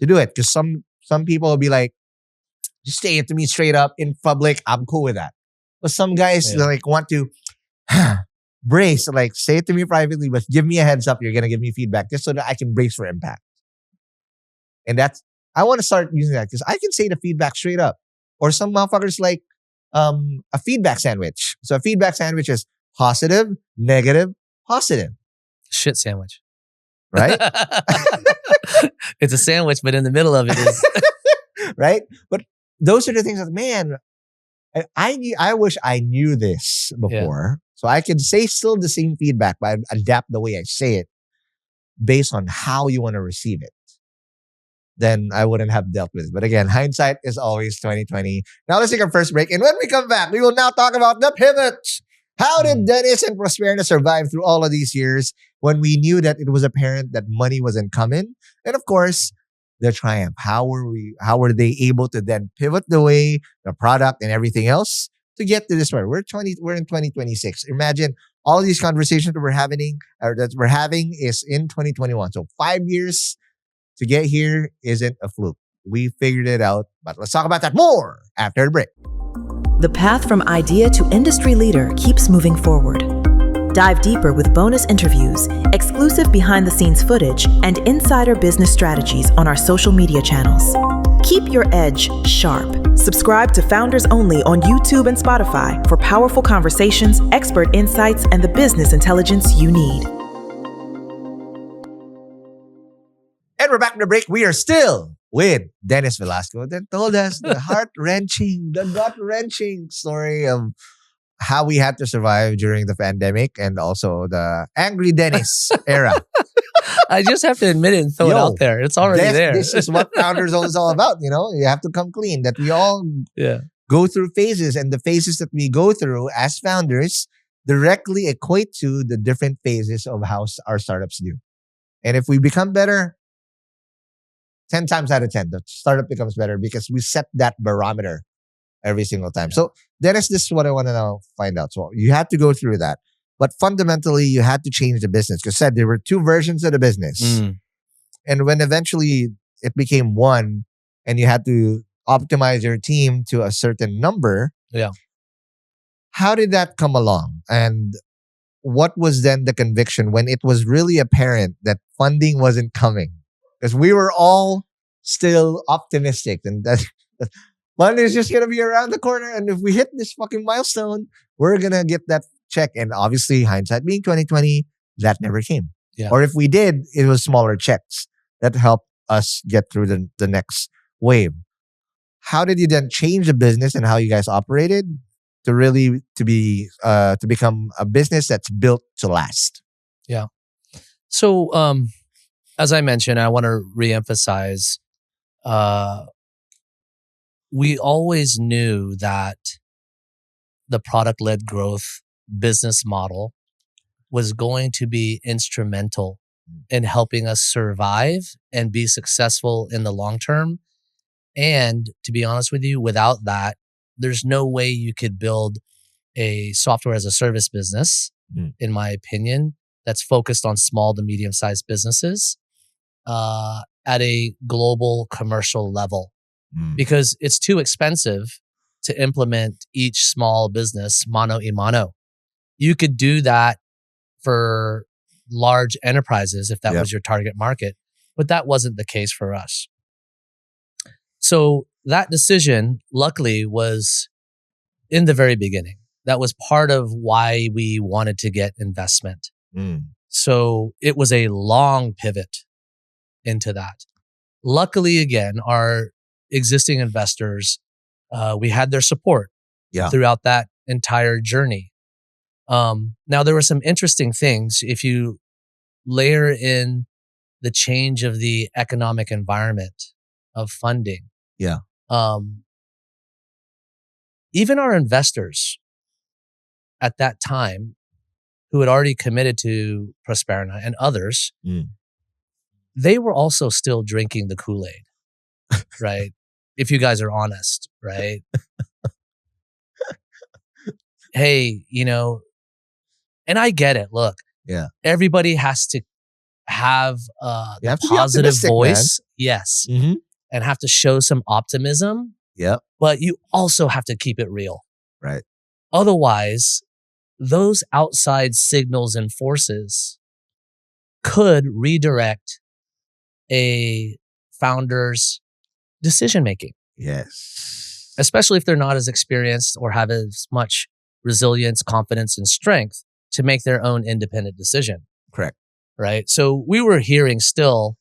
[SPEAKER 2] to do it. Because some people will be like, just say it to me straight up in public. I'm cool with that. But some guys like want to brace, like say it to me privately, but give me a heads up. You're going to give me feedback just so that I can brace for impact. And I want to start using that because I can say the feedback straight up. Or some motherfuckers like a feedback sandwich. So a feedback sandwich is positive, negative, positive.
[SPEAKER 1] Shit sandwich.
[SPEAKER 2] Right?
[SPEAKER 1] It's a sandwich, but in the middle of it is...
[SPEAKER 2] right? But those are the things that, man, I wish I knew this before. So I could say still the same feedback, but I adapt the way I say it based on how you want to receive it. Then I wouldn't have dealt with it. But again, hindsight is always 2020. Now let's take our first break. And when we come back, we will now talk about the pivot. How did Dennis and Prosperna survive through all of these years when we knew that it was apparent that money wasn't coming? And of course, the triumph. How were they able to then pivot the way, the product and everything else to get to this point? We're in 2026. Imagine all these conversations that we're having is in 2021. So 5 years to get here isn't a fluke. We figured it out, but let's talk about that more after the break.
[SPEAKER 3] The path from idea to industry leader keeps moving forward. Dive deeper with bonus interviews, exclusive behind-the-scenes footage, and insider business strategies on our social media channels. Keep your edge sharp. Subscribe to Founders Only on YouTube and Spotify for powerful conversations, expert insights, and the business intelligence you need.
[SPEAKER 2] And we're back from the break. We are still with Dennis Velasco that told us the heart-wrenching, the gut-wrenching story of how we had to survive during the pandemic and also the Angry Dennis era.
[SPEAKER 1] I just have to admit it and throw it out there. It's already there.
[SPEAKER 2] This is what Founders Only is all about. You have to come clean that we all go through phases, and the phases that we go through as founders directly equate to the different phases of how our startups do. And if we become better, 10 times out of 10, the startup becomes better because we set that barometer every single time. So Dennis, this is what I want to now find out. So you had to go through that. But fundamentally, you had to change the business. Because there were two versions of the business. And when eventually it became one and you had to optimize your team to a certain number, how did that come along? And what was then the conviction when it was really apparent that funding wasn't coming? Because we were all still optimistic and that funding is just going to be around the corner. And if we hit this fucking milestone, we're going to get that check. And obviously, hindsight being 2020, that never came. Or if we did, it was smaller checks that helped us get through the next wave. How did you then change the business and how you guys operated to become a business that's built to last?
[SPEAKER 1] Yeah. So, as I mentioned, I want to reemphasize, we always knew that the product-led growth business model was going to be instrumental in helping us survive and be successful in the long term. And to be honest with you, without that, there's no way you could build a software as a service business, in my opinion, that's focused on small to medium-sized businesses at a global commercial level because it's too expensive to implement each small business mano a mano. You could do that for large enterprises if that was your target market, but that wasn't the case for us. So that decision, luckily, was in the very beginning. That was part of why we wanted to get investment. So it was a long pivot into that. Luckily, again, our existing investors, we had their support throughout that entire journey. Now, there were some interesting things. If you layer in the change of the economic environment of funding, even our investors at that time, who had already committed to Prosperna and others, they were also still drinking the Kool-Aid, right? If you guys are honest, right? Hey, and I get it. Look, everybody has to have the positive voice, yes, and have to show some optimism. But you also have to keep it real,
[SPEAKER 2] right?
[SPEAKER 1] Otherwise, those outside signals and forces could redirect a founder's decision making.
[SPEAKER 2] Yes,
[SPEAKER 1] especially if they're not as experienced or have as much resilience, confidence, and strength to make their own independent decision.
[SPEAKER 2] Correct.
[SPEAKER 1] Right. So we were hearing still,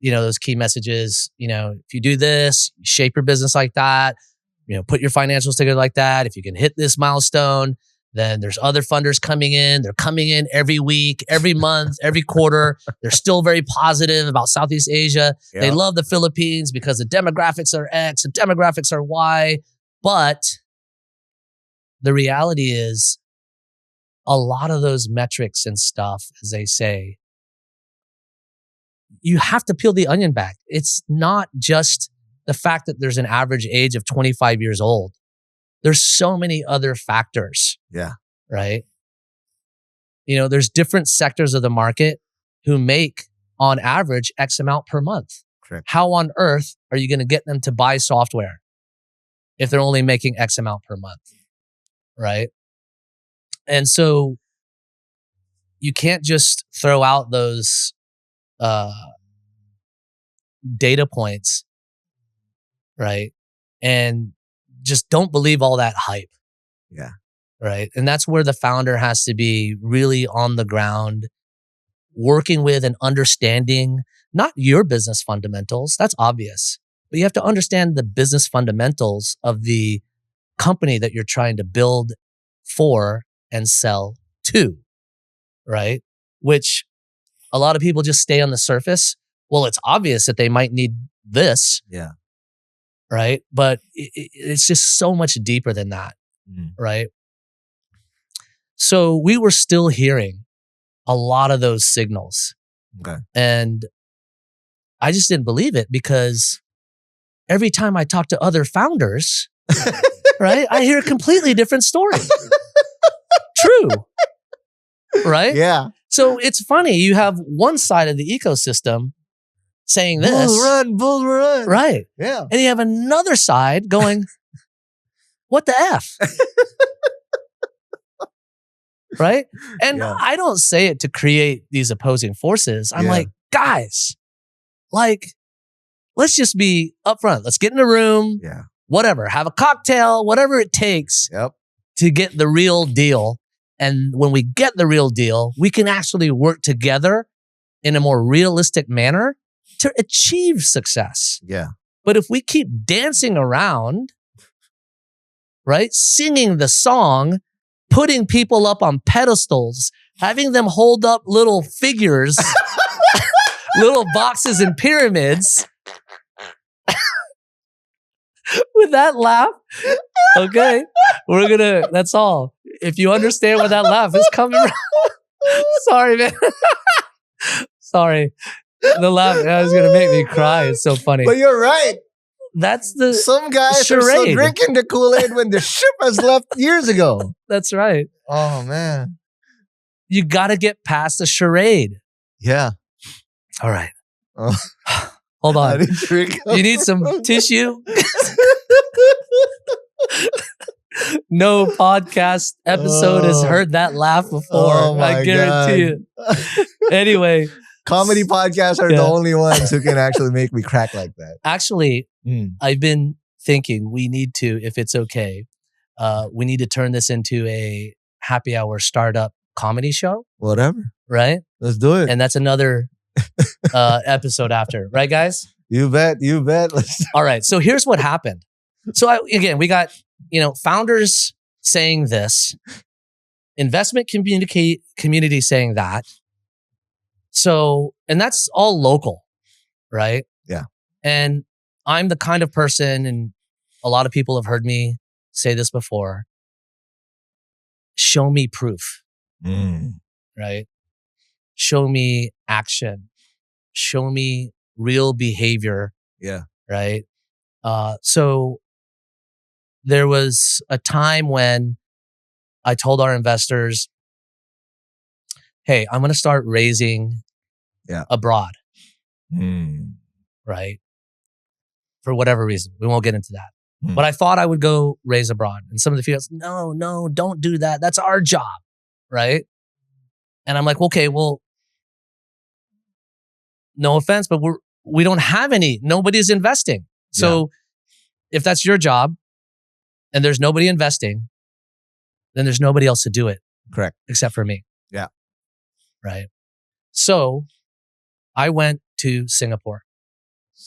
[SPEAKER 1] those key messages, if you do this, shape your business like that, put your financials together like that. If you can hit this milestone, then there's other funders coming in. They're coming in every week, every month, every quarter. They're still very positive about Southeast Asia. They love the Philippines because the demographics are X, the demographics are Y. But the reality is a lot of those metrics and stuff, as they say, you have to peel the onion back. It's not just the fact that there's an average age of 25 years old. There's so many other factors. Right? There's different sectors of the market who make on average X amount per month.
[SPEAKER 2] Correct.
[SPEAKER 1] How on earth are you going to get them to buy software if they're only making X amount per month? Right? And so you can't just throw out those data points, right? And just don't believe all that hype. Right. And that's where the founder has to be really on the ground, working with and understanding not your business fundamentals. That's obvious. But you have to understand the business fundamentals of the company that you're trying to build for and sell to. Right. Which a lot of people just stay on the surface. Well, it's obvious that they might need this. Right. But it's just so much deeper than that. Right. So we were still hearing a lot of those signals. And I just didn't believe it because every time I talk to other founders, right, I hear a completely different story. True. Right? So it's funny. You have one side of the ecosystem saying this.
[SPEAKER 2] Bull run.
[SPEAKER 1] Right.
[SPEAKER 2] And
[SPEAKER 1] you have another side going, what the F? Right? And I don't say it to create these opposing forces. I'm like, guys, let's just be upfront. Let's get in a room, whatever, have a cocktail, whatever it takes to get the real deal. And when we get the real deal, we can actually work together in a more realistic manner to achieve success. But if we keep dancing around, right, singing the song, putting people up on pedestals, having them hold up little figures, little boxes and pyramids. With that laugh, okay, that's all. If you understand where that laugh is coming from. Sorry, man. Sorry. The laugh is going to make me cry. It's so funny.
[SPEAKER 2] But you're right.
[SPEAKER 1] That's the
[SPEAKER 2] Some guys are still drinking the Kool-Aid when the ship has left years ago.
[SPEAKER 1] That's right.
[SPEAKER 2] Oh, man.
[SPEAKER 1] You got to get past the charade.
[SPEAKER 2] Yeah.
[SPEAKER 1] All right.
[SPEAKER 2] Oh.
[SPEAKER 1] Hold
[SPEAKER 2] I
[SPEAKER 1] on.
[SPEAKER 2] need to recover
[SPEAKER 1] You need some
[SPEAKER 2] from
[SPEAKER 1] tissue? No podcast episode has heard that laugh before.
[SPEAKER 2] Oh my
[SPEAKER 1] I guarantee
[SPEAKER 2] God.
[SPEAKER 1] it. Anyway.
[SPEAKER 2] Comedy podcasts are the only ones who can actually make me crack like that.
[SPEAKER 1] Actually, I've been thinking we need to, if it's okay, we need to turn this into a happy hour startup comedy show.
[SPEAKER 2] Whatever.
[SPEAKER 1] Right?
[SPEAKER 2] Let's do it.
[SPEAKER 1] And that's another episode after. Right, guys?
[SPEAKER 2] You bet. You bet.
[SPEAKER 1] All right. So here's what happened. So again, we got, founders saying this, investment community saying that. So, and that's all local, right?
[SPEAKER 2] Yeah.
[SPEAKER 1] And I'm the kind of person, and a lot of people have heard me say this before, show me proof, right? Show me action. Show me real behavior.
[SPEAKER 2] Yeah.
[SPEAKER 1] Right? So there was a time when I told our investors, hey, I'm going to start raising abroad. Right? For whatever reason. We won't get into that. But I thought I would go raise abroad. And some of the females, no, don't do that. That's our job. Right? And I'm like, okay, well, no offense, but we don't have any. Nobody's investing. So if that's your job and there's nobody investing, then there's nobody else to do it.
[SPEAKER 2] Correct.
[SPEAKER 1] Except for me.
[SPEAKER 2] Yeah.
[SPEAKER 1] Right. So I went to Singapore.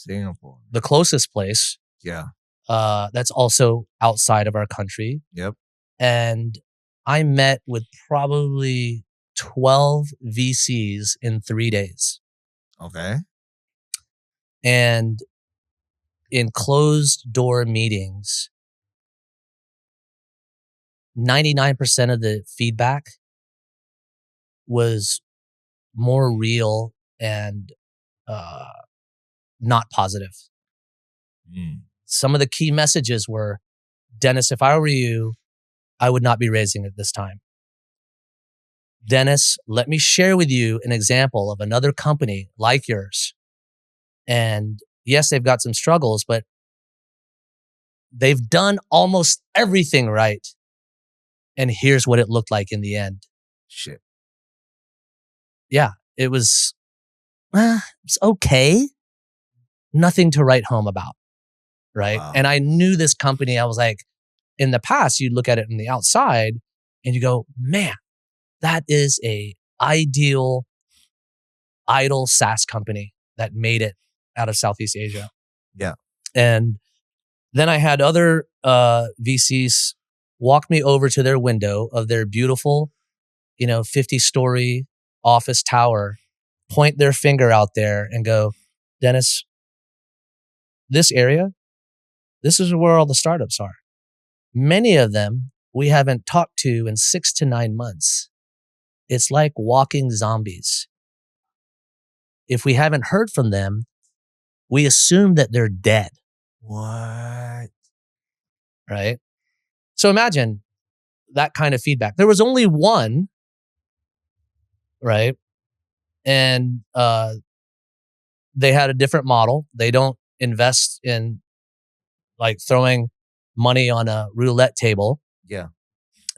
[SPEAKER 1] The closest place.
[SPEAKER 2] Yeah.
[SPEAKER 1] That's also outside of our country.
[SPEAKER 2] Yep.
[SPEAKER 1] And I met with probably 12 VCs in 3 days.
[SPEAKER 2] Okay.
[SPEAKER 1] And in closed door meetings, 99% of the feedback was more real and not positive. Some of the key messages were, Dennis, if I were you, I would not be raising at this time. Dennis, let me share with you an example of another company like yours. And yes, they've got some struggles, but they've done almost everything right. And here's what it looked like in the end.
[SPEAKER 2] Shit.
[SPEAKER 1] Yeah, it was okay. Nothing to write home about. Right.
[SPEAKER 2] Wow.
[SPEAKER 1] And I knew this company. I was like, in the past, you'd look at it from the outside and you go, man, that is a idle SaaS company that made it out of Southeast Asia.
[SPEAKER 2] Yeah.
[SPEAKER 1] And then I had other VCs walk me over to their window of their beautiful, 50-story office tower, point their finger out there and go, Dennis, this area, this is where all the startups are. Many of them we haven't talked to in 6 to 9 months. It's like walking zombies. If we haven't heard from them, we assume that they're dead.
[SPEAKER 2] What?
[SPEAKER 1] Right? So imagine that kind of feedback. There was only one, right? And they had a different model. They don't invest in like throwing money on a roulette table.
[SPEAKER 2] Yeah.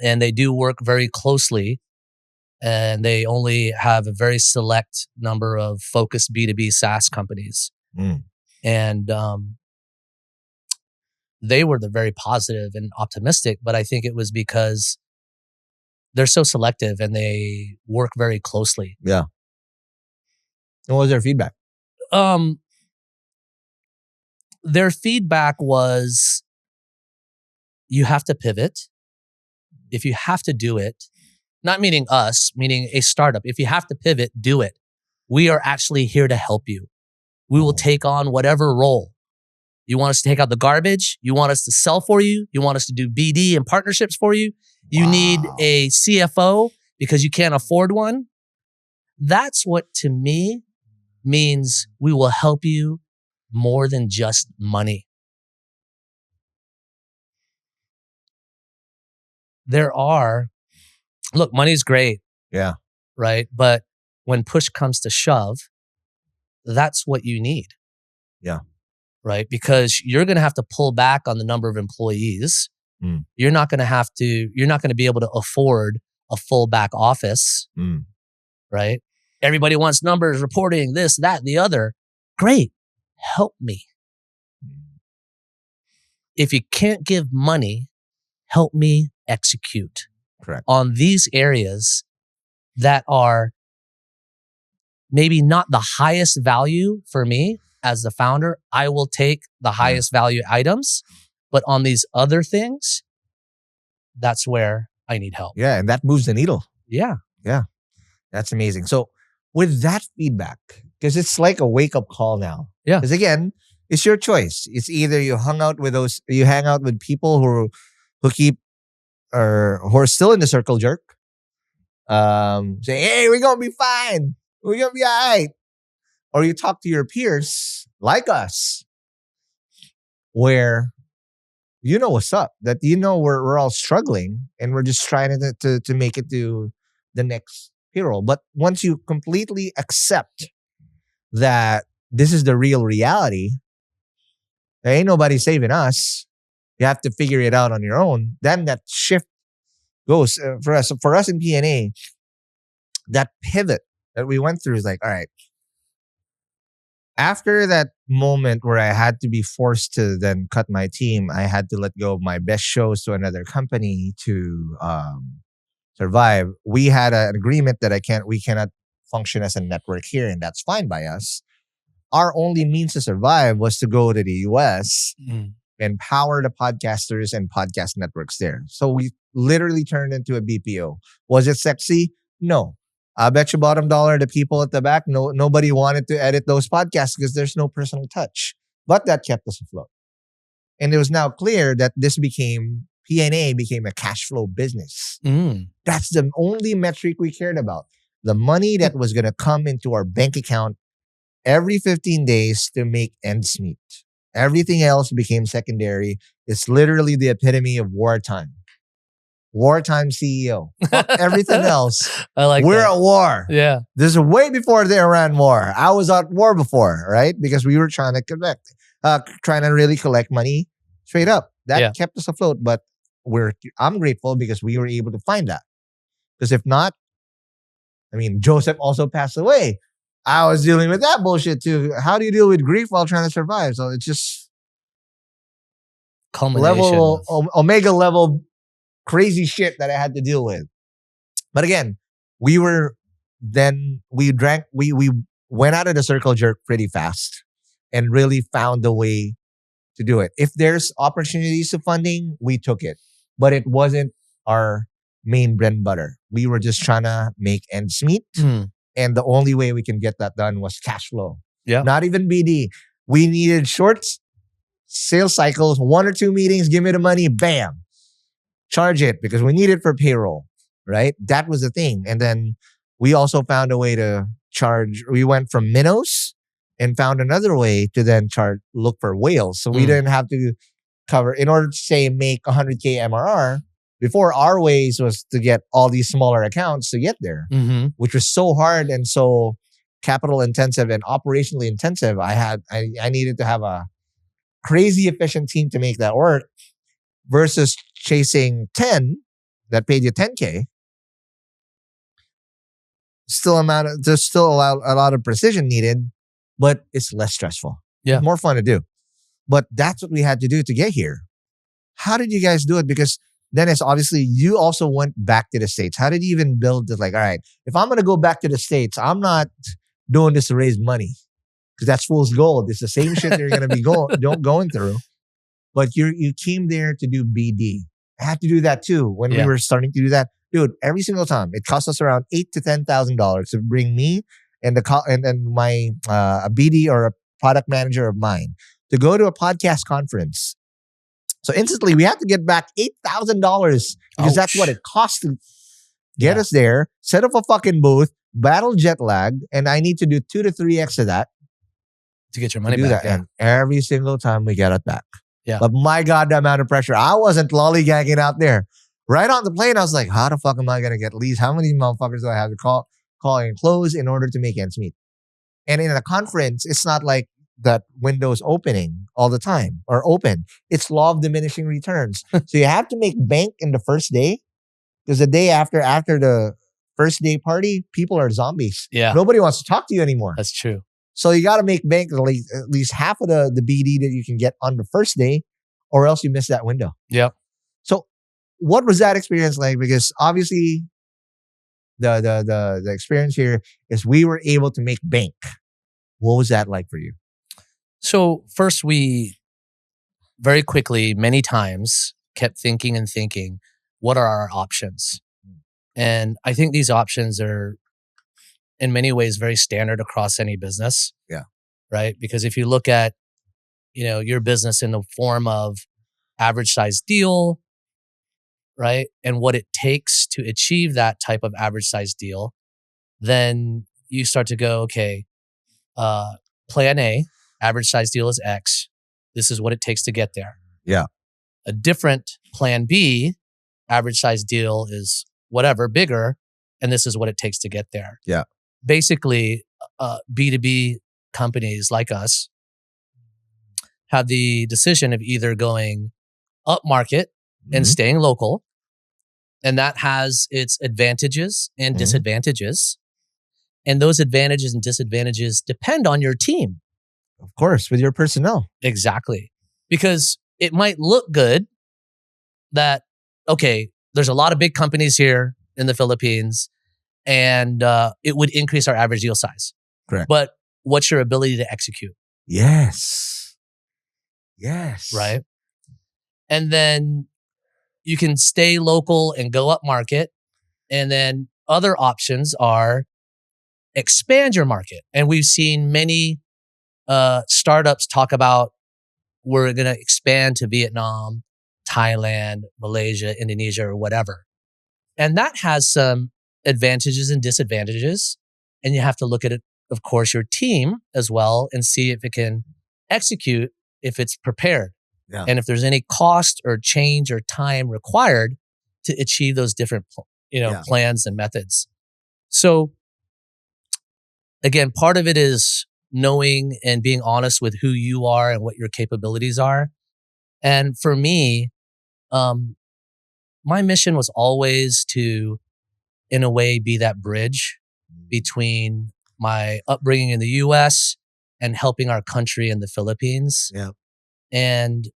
[SPEAKER 1] And they do work very closely. And they only have a very select number of focused B2B SaaS companies. And they were very positive and optimistic, but I think it was because they're so selective and they work very closely.
[SPEAKER 2] Yeah. And what was their feedback?
[SPEAKER 1] Their feedback was, you have to pivot. If you have to do it, not meaning us, meaning a startup. If you have to pivot, do it. We are actually here to help you. We will take on whatever role. You want us to take out the garbage? You want us to sell for you? You want us to do BD and partnerships for you? You need a CFO because you can't afford one? That's what to me means we will help you more than just money. Look, money's great.
[SPEAKER 2] Yeah.
[SPEAKER 1] right? But when push comes to shove, that's what you need.
[SPEAKER 2] Yeah.
[SPEAKER 1] Right? Because you're going to have to pull back on the number of employees. You're not going to be able to afford a full back office, right? Everybody wants numbers, reporting, this, that, and the other. Great. Help me. If you can't give money, help me execute.
[SPEAKER 2] Correct.
[SPEAKER 1] On these areas that are maybe not the highest value for me as the founder. I will take the highest value items, but on these other things, that's where I need help.
[SPEAKER 2] Yeah, and that moves the needle.
[SPEAKER 1] Yeah.
[SPEAKER 2] Yeah. That's amazing. So with that feedback, because it's like a wake-up call now.
[SPEAKER 1] Yeah.
[SPEAKER 2] Because again, it's your choice. It's either you hang out with people who keep or who are still in the circle jerk, saying, hey, we're gonna be fine. We're gonna be all right. Or you talk to your peers like us, where you know what's up, that you know we're all struggling and we're just trying to make it to the next hero. But once you completely accept that this is the real reality, there ain't nobody saving us. You have to figure it out on your own. Then that shift goes for us in P&A. That pivot that we went through is like, all right. After that moment where I had to be forced to then cut my team, I had to let go of my best shows to another company to survive. We had an agreement that we cannot function as a network here, and that's fine by us. Our only means to survive was to go to the US and power the podcasters and podcast networks there. So we literally turned into a BPO. Was it sexy? No. I bet you bottom dollar the people at the back, nobody wanted to edit those podcasts because there's no personal touch. But that kept us afloat. And it was now clear that P&A became a cash flow business. That's the only metric we cared about. The money that was going to come into our bank account every 15 days to make ends meet. Everything else became secondary. It's literally the epitome of wartime. Wartime CEO. Fuck everything else.
[SPEAKER 1] I like
[SPEAKER 2] We're
[SPEAKER 1] that.
[SPEAKER 2] at war.
[SPEAKER 1] Yeah.
[SPEAKER 2] This is way before the Iran war. I was at war before, right? Because we were trying to really collect money straight up. That kept us afloat. But I'm grateful because we were able to find that. Because if not, I mean, Joseph also passed away. I was dealing with that bullshit too. How do you deal with grief while trying to survive? So it's just
[SPEAKER 1] culmination
[SPEAKER 2] omega level crazy shit that I had to deal with. But again, we went out of the circle jerk pretty fast and really found a way to do it. If there's opportunities to funding, we took it. But it wasn't our main bread and butter. We were just trying to make ends meet. And the only way we can get that done was cash flow.
[SPEAKER 1] Yeah.
[SPEAKER 2] Not even BD. We needed short sales cycles, 1 or 2 meetings, give me the money, bam. Charge it because we need it for payroll, right? That was the thing. And then we also found a way to charge. We went from minnows and found another way to then look for whales. So we didn't have to cover, in order to say make 100K MRR, before our ways was to get all these smaller accounts to get there, which was so hard and so capital intensive and operationally intensive. I needed to have a crazy efficient team to make that work versus chasing 10 that paid you 10K. There's still a lot of precision needed, but it's less stressful.
[SPEAKER 1] Yeah.
[SPEAKER 2] It's more fun to do. But that's what we had to do to get here. How did you guys do it? Because Dennis, obviously, you also went back to the States. How did you even build this? Like, all right, if I'm going to go back to the States, I'm not doing this to raise money because that's fool's gold. It's the same shit they're going to be going through. But you came there to do BD. I had to do that too when we were starting to do that. Dude, every single time, it cost us around $8,000 to $10,000 to bring me and my a BD or a product manager of mine to go to a podcast conference. So instantly, we had to get back $8,000 because that's what it cost to get us there, set up a fucking booth, battle jet lag, and I need to do 2 to 3x of that
[SPEAKER 1] to get your money back.
[SPEAKER 2] And every single time we get it back.
[SPEAKER 1] Yeah.
[SPEAKER 2] But my God, the amount of pressure. I wasn't lollygagging out there. Right on the plane, I was like, how the fuck am I going to get leads? How many motherfuckers do I have to call calling close in order to make ends meet. And in a conference, it's not like that window's opening all the time or open. It's law of diminishing returns. So you have to make bank in the first day, because the day after the first day party, people are zombies.
[SPEAKER 1] Yeah.
[SPEAKER 2] Nobody wants to talk to you anymore.
[SPEAKER 1] That's true.
[SPEAKER 2] So you got to make bank at least half of the BD that you can get on the first day, or else you miss that window.
[SPEAKER 1] Yep.
[SPEAKER 2] So what was that experience like? Because obviously the experience here is we were able to make bank. What was that like for you?
[SPEAKER 1] So first, we very quickly, many times, kept thinking, what are our options? And I think these options are in many ways very standard across any business.
[SPEAKER 2] Yeah.
[SPEAKER 1] Right? Because if you look at, your business in the form of average size deal, right? And what it takes to achieve that type of average size deal, then you start to go, okay, plan A, average size deal is X. This is what it takes to get there.
[SPEAKER 2] Yeah.
[SPEAKER 1] A different plan B, average size deal is whatever, bigger, and this is what it takes to get there.
[SPEAKER 2] Yeah.
[SPEAKER 1] Basically, B2B companies like us have the decision of either going up market and staying local, and that has its advantages and disadvantages. And those advantages and disadvantages depend on your team.
[SPEAKER 2] Of course, with your personnel.
[SPEAKER 1] Exactly. Because it might look good that, okay, there's a lot of big companies here in the Philippines, and it would increase our average deal size.
[SPEAKER 2] Correct.
[SPEAKER 1] But what's your ability to execute?
[SPEAKER 2] Yes.
[SPEAKER 1] Right? And then you can stay local and go up market. And then other options are expand your market. And we've seen many startups talk about, we're going to expand to Vietnam, Thailand, Malaysia, Indonesia, or whatever. And that has some advantages and disadvantages. And you have to look at it, of course, your team as well, and see if it can execute, if it's prepared.
[SPEAKER 2] Yeah.
[SPEAKER 1] And if there's any cost or change or time required to achieve those different plans and methods. So again, part of it is knowing and being honest with who you are and what your capabilities are. And for me, my mission was always to, in a way, be that bridge between my upbringing in the US and helping our country in the Philippines.
[SPEAKER 2] Yeah.
[SPEAKER 1] And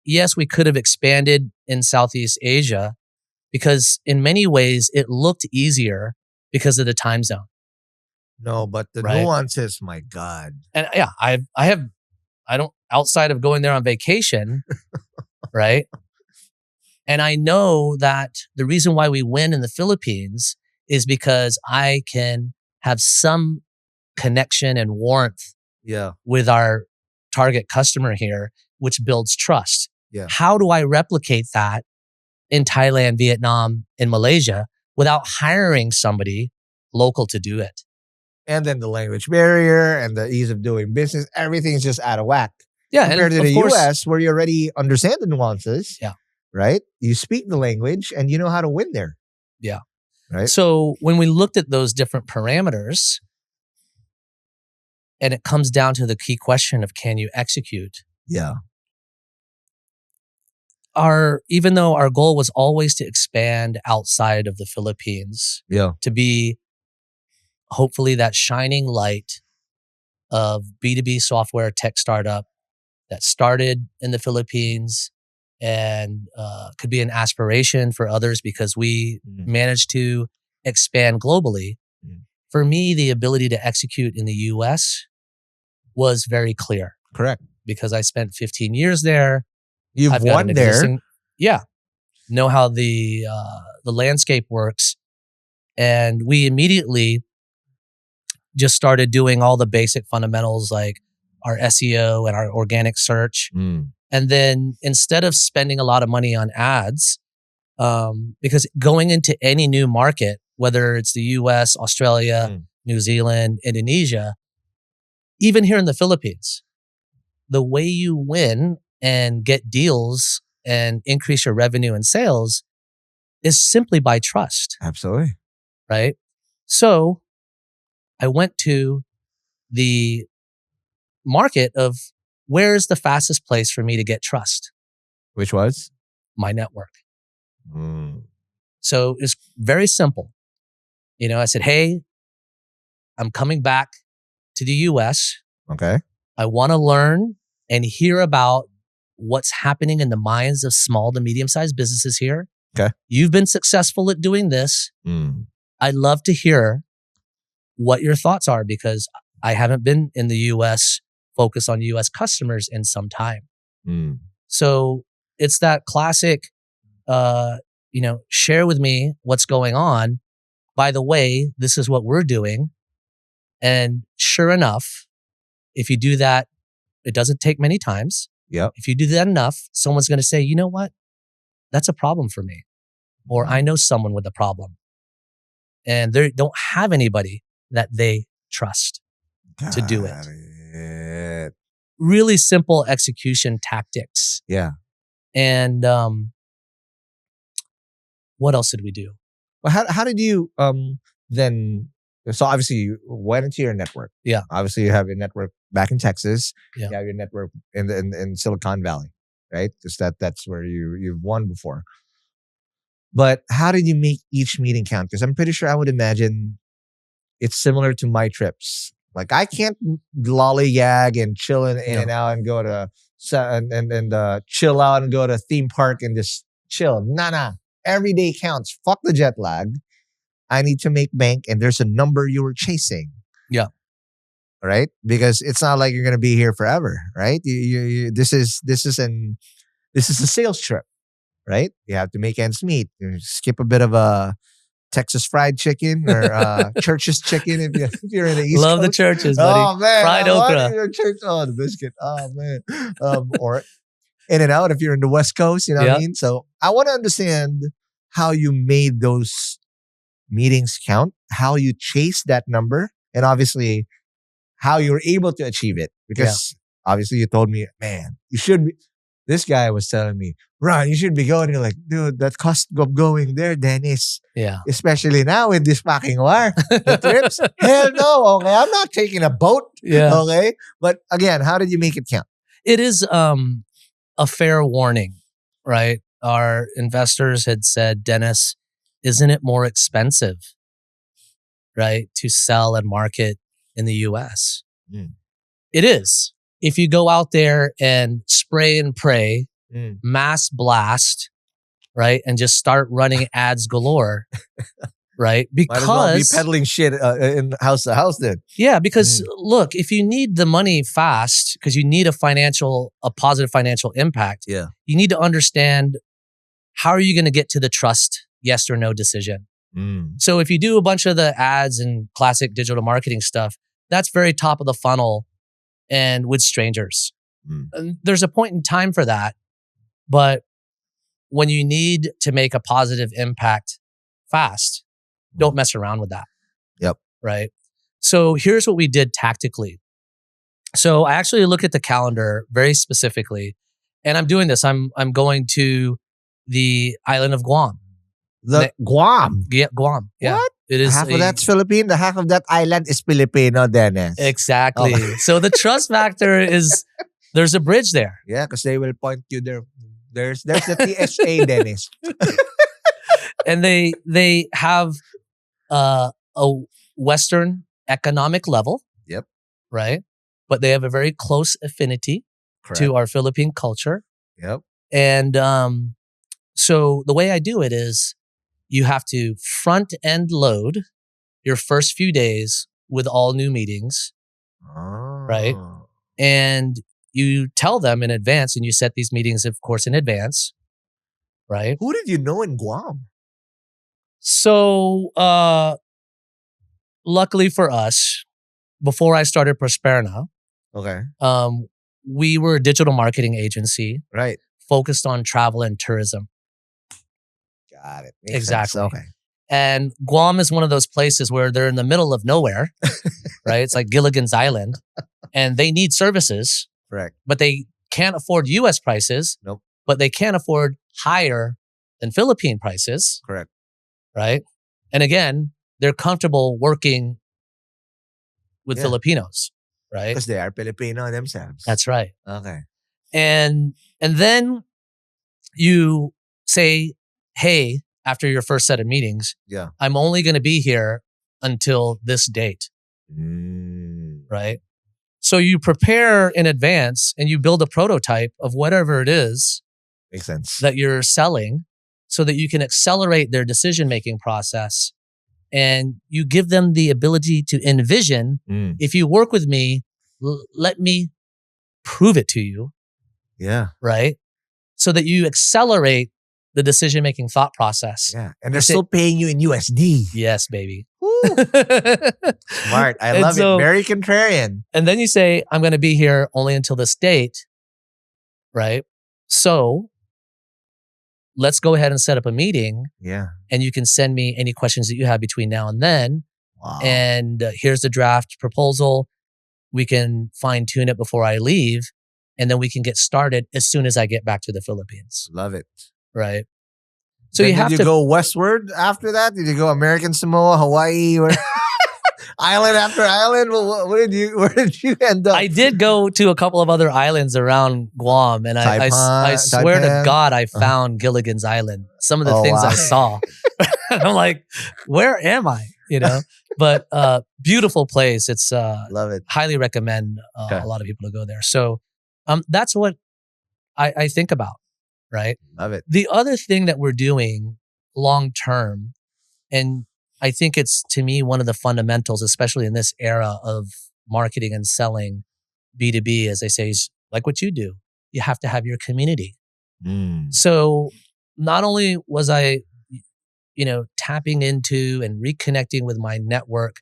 [SPEAKER 1] yes, we could have expanded in Southeast Asia, because in many ways it looked easier because of the time zone.
[SPEAKER 2] No, but the
[SPEAKER 1] Right.
[SPEAKER 2] nuances, my God.
[SPEAKER 1] And yeah, I don't, outside of going there on vacation, right? And I know that the reason why we win in the Philippines is because I can have some connection and warmth with our target customer here, which builds trust.
[SPEAKER 2] Yeah.
[SPEAKER 1] How do I replicate that in Thailand, Vietnam, and Malaysia without hiring somebody local to do it?
[SPEAKER 2] And then the language barrier and the ease of doing business, everything's just out of whack.
[SPEAKER 1] Yeah,
[SPEAKER 2] Compared
[SPEAKER 1] and
[SPEAKER 2] to
[SPEAKER 1] of
[SPEAKER 2] the
[SPEAKER 1] course,
[SPEAKER 2] US, where you already understand the nuances.
[SPEAKER 1] Yeah.
[SPEAKER 2] Right? You speak the language and you know how to win there.
[SPEAKER 1] Yeah.
[SPEAKER 2] Right?
[SPEAKER 1] So when we looked at those different parameters, and it comes down to the key question of, can you execute?
[SPEAKER 2] Yeah.
[SPEAKER 1] Even though our goal was always to expand outside of the Philippines,
[SPEAKER 2] Yeah.
[SPEAKER 1] to be hopefully that shining light of B2B software tech startup that started in the Philippines and could be an aspiration for others, because we managed to expand globally. For me, the ability to execute in the US was very clear.
[SPEAKER 2] Correct.
[SPEAKER 1] Because I spent 15 years there.
[SPEAKER 2] You've
[SPEAKER 1] I've got
[SPEAKER 2] won
[SPEAKER 1] an
[SPEAKER 2] there.
[SPEAKER 1] existing- Yeah. Know how the landscape works. And we immediately just started doing all the basic fundamentals like our SEO and our organic search. And then instead of spending a lot of money on ads, because going into any new market, whether it's the US, Australia, New Zealand, Indonesia, even here in the Philippines, the way you win and get deals and increase your revenue and sales is simply by trust.
[SPEAKER 2] Absolutely.
[SPEAKER 1] Right? So I went to the market of where is the fastest place for me to get trust?
[SPEAKER 2] Which was?
[SPEAKER 1] My network.
[SPEAKER 2] Mm.
[SPEAKER 1] So it's very simple. I said, hey, I'm coming back to the US.
[SPEAKER 2] Okay.
[SPEAKER 1] I want to learn and hear about what's happening in the minds of small to medium-sized businesses here.
[SPEAKER 2] Okay.
[SPEAKER 1] You've been successful at doing this.
[SPEAKER 2] Mm.
[SPEAKER 1] I'd love to hear what your thoughts are because I haven't been in the US focused on US customers in some time.
[SPEAKER 2] Mm.
[SPEAKER 1] So it's that classic, share with me what's going on. By the way, this is what we're doing. And sure enough, if you do that, it doesn't take many times.
[SPEAKER 2] Yep.
[SPEAKER 1] If you do that enough, someone's going to say, you know what? That's a problem for me. Or I know someone with a problem. And they don't have anybody that they trust to do it.
[SPEAKER 2] It.
[SPEAKER 1] Really simple execution tactics.
[SPEAKER 2] Yeah.
[SPEAKER 1] And what else did we do?
[SPEAKER 2] Well, how did you then? So obviously you went into your network.
[SPEAKER 1] Yeah.
[SPEAKER 2] Obviously you have your network back in Texas.
[SPEAKER 1] Yeah.
[SPEAKER 2] You have your network in Silicon Valley, right? Because that's where you've won before. But how did you make each meeting count? Because I'm pretty sure I would imagine it's similar to my trips. Like I can't lollygag and chill in and out and go to and chill out and go to theme park and just chill. Nah. Every day counts. Fuck the jet lag. I need to make bank, and there's a number you were chasing.
[SPEAKER 1] Yeah.
[SPEAKER 2] Right? Because it's not like you're gonna be here forever, right? This is a sales trip, right? You have to make ends meet. You skip a bit of a Texas fried chicken or Church's chicken if you're in the East
[SPEAKER 1] Love
[SPEAKER 2] Coast.
[SPEAKER 1] the Church's, buddy.
[SPEAKER 2] Oh man,
[SPEAKER 1] Fried okra.
[SPEAKER 2] Your church, the biscuit. Oh man, or In and Out if you're in the West Coast. You know what I mean? So I want to understand how you made those meetings count, how you chased that number, and obviously how you were able to achieve it. Because obviously you told me, man, you should be. This guy was telling me, Ron, you should be going. You're like, dude, that cost of going there, Dennis.
[SPEAKER 1] Yeah.
[SPEAKER 2] Especially now with this fucking war. The trips. Hell no. Okay. I'm not taking a boat.
[SPEAKER 1] Yeah.
[SPEAKER 2] Okay. But again, how did you make it count?
[SPEAKER 1] It is a fair warning, right? Our investors had said, Dennis, isn't it more expensive, right, to sell and market in the US?
[SPEAKER 2] Mm.
[SPEAKER 1] It is. If you go out there and spray and pray, mass blast, right, and just start running ads galore, right? Because
[SPEAKER 2] might as well be peddling shit in house to house then.
[SPEAKER 1] Yeah, because look, if you need the money fast, because you need a positive financial impact, you need to understand how are you going to get to the trust yes or no decision. So if you do a bunch of the ads and classic digital marketing stuff, that's very top of the funnel and with strangers. And there's a point in time for that. But when you need to make a positive impact fast, don't mess around with that.
[SPEAKER 2] Yep.
[SPEAKER 1] Right. So here's what we did tactically. So I actually look at the calendar very specifically, and I'm doing this. I'm going to the island of Guam.
[SPEAKER 2] Guam?
[SPEAKER 1] Yeah, Guam. Yeah.
[SPEAKER 2] What?
[SPEAKER 1] It is
[SPEAKER 2] half of that's Philippine. The half of that island is Filipino, Dennis.
[SPEAKER 1] Exactly. Okay. So the trust factor is there's a bridge there.
[SPEAKER 2] Yeah, because they will point you there. There's the TSA, Dennis.
[SPEAKER 1] And they have a Western economic level.
[SPEAKER 2] Yep.
[SPEAKER 1] Right. But they have a very close affinity to our Philippine culture.
[SPEAKER 2] Yep.
[SPEAKER 1] And so the way I do it is you have to front end load your first few days with all new meetings. Right. And you tell them in advance, and you set these meetings, of course, in advance. Right.
[SPEAKER 2] Who did you know in Guam?
[SPEAKER 1] So, luckily for us, before I started Prosperna, we were a digital marketing agency,
[SPEAKER 2] right,
[SPEAKER 1] focused on travel and tourism.
[SPEAKER 2] Got it.
[SPEAKER 1] Makes exactly.
[SPEAKER 2] Sense. Okay.
[SPEAKER 1] And Guam is one of those places where they're in the middle of nowhere, right? It's like Gilligan's Island, and they need services,
[SPEAKER 2] correct?
[SPEAKER 1] But they can't afford U.S. prices.
[SPEAKER 2] Nope.
[SPEAKER 1] But they can't afford higher than Philippine prices,
[SPEAKER 2] correct?
[SPEAKER 1] Right? And again, they're comfortable working with
[SPEAKER 2] Yeah.
[SPEAKER 1] Filipinos, right?
[SPEAKER 2] Because they are Filipino themselves.
[SPEAKER 1] That's right.
[SPEAKER 2] Okay.
[SPEAKER 1] And then you say, hey, after your first set of meetings,
[SPEAKER 2] Yeah.
[SPEAKER 1] I'm only going to be here until this date, right? So you prepare in advance and you build a prototype of whatever it is
[SPEAKER 2] Makes sense.
[SPEAKER 1] that you're selling so that you can accelerate their decision-making process. And you give them the ability to envision, if you work with me, let me prove it to you,
[SPEAKER 2] Yeah.
[SPEAKER 1] right? So that you accelerate the decision-making thought process.
[SPEAKER 2] Yeah. And they're still paying you in USD.
[SPEAKER 1] Yes, baby.
[SPEAKER 2] Smart. I love it. Very contrarian.
[SPEAKER 1] And then you say, I'm going to be here only until this date, right? So let's go ahead and set up a meeting.
[SPEAKER 2] Yeah.
[SPEAKER 1] And you can send me any questions that you have between now and then.
[SPEAKER 2] Wow.
[SPEAKER 1] And here's the draft proposal. We can fine tune it before I leave. And then we can get started as soon as I get back to the Philippines.
[SPEAKER 2] Love it.
[SPEAKER 1] Right. So
[SPEAKER 2] then
[SPEAKER 1] you have
[SPEAKER 2] to go westward after that? Did you go American Samoa, Hawaii, or island after island? Where did you end up?
[SPEAKER 1] I did go to a couple of other islands around Guam, and I swear to God, I found Gilligan's Island. Some of the things I saw, I'm like, where am I? You know, but beautiful place. It's
[SPEAKER 2] love it.
[SPEAKER 1] Highly recommend a lot of people to go there. So that's what I think about. Right.
[SPEAKER 2] Love it.
[SPEAKER 1] The other thing that we're doing long term, and I think it's, to me, one of the fundamentals, especially in this era of marketing and selling B2B, as they say, is like what you do. You have to have your community. So not only was I, tapping into and reconnecting with my network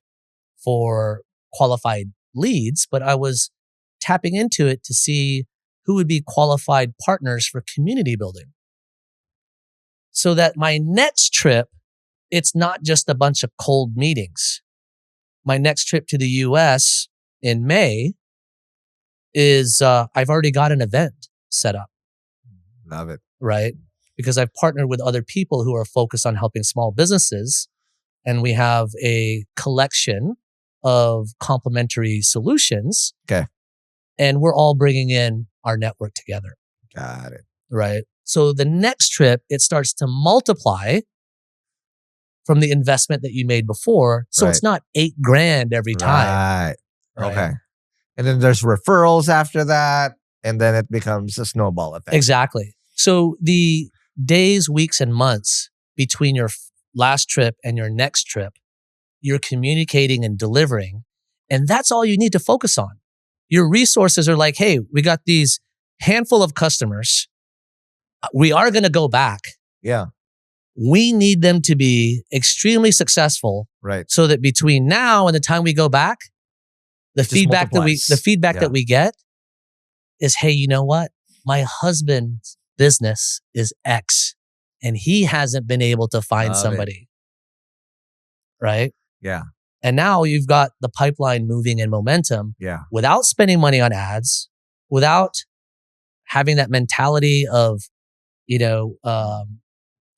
[SPEAKER 1] for qualified leads, but I was tapping into it to see who would be qualified partners for community building. So that my next trip, it's not just a bunch of cold meetings. My next trip to the US in May is, I've already got an event set up.
[SPEAKER 2] Love it.
[SPEAKER 1] Right? Because I've partnered with other people who are focused on helping small businesses. And we have a collection of complementary solutions.
[SPEAKER 2] Okay.
[SPEAKER 1] And we're all bringing in our network together.
[SPEAKER 2] Got it.
[SPEAKER 1] Right. So the next trip, it starts to multiply from the investment that you made before. So it's not $8,000 every time.
[SPEAKER 2] Right. Okay. And then there's referrals after that. And then it becomes a snowball effect.
[SPEAKER 1] Exactly. So the days, weeks, and months between your last trip and your next trip, you're communicating and delivering. And that's all you need to focus on. Your resources are like, hey, we got these handful of customers. We are going to go back.
[SPEAKER 2] Yeah.
[SPEAKER 1] We need them to be extremely successful.
[SPEAKER 2] Right.
[SPEAKER 1] So that between now and the time we go back, the feedback that we get is, hey, you know what? My husband's business is X and he hasn't been able to find somebody. Right?
[SPEAKER 2] Yeah.
[SPEAKER 1] And now you've got the pipeline moving in momentum without spending money on ads, without having that mentality of,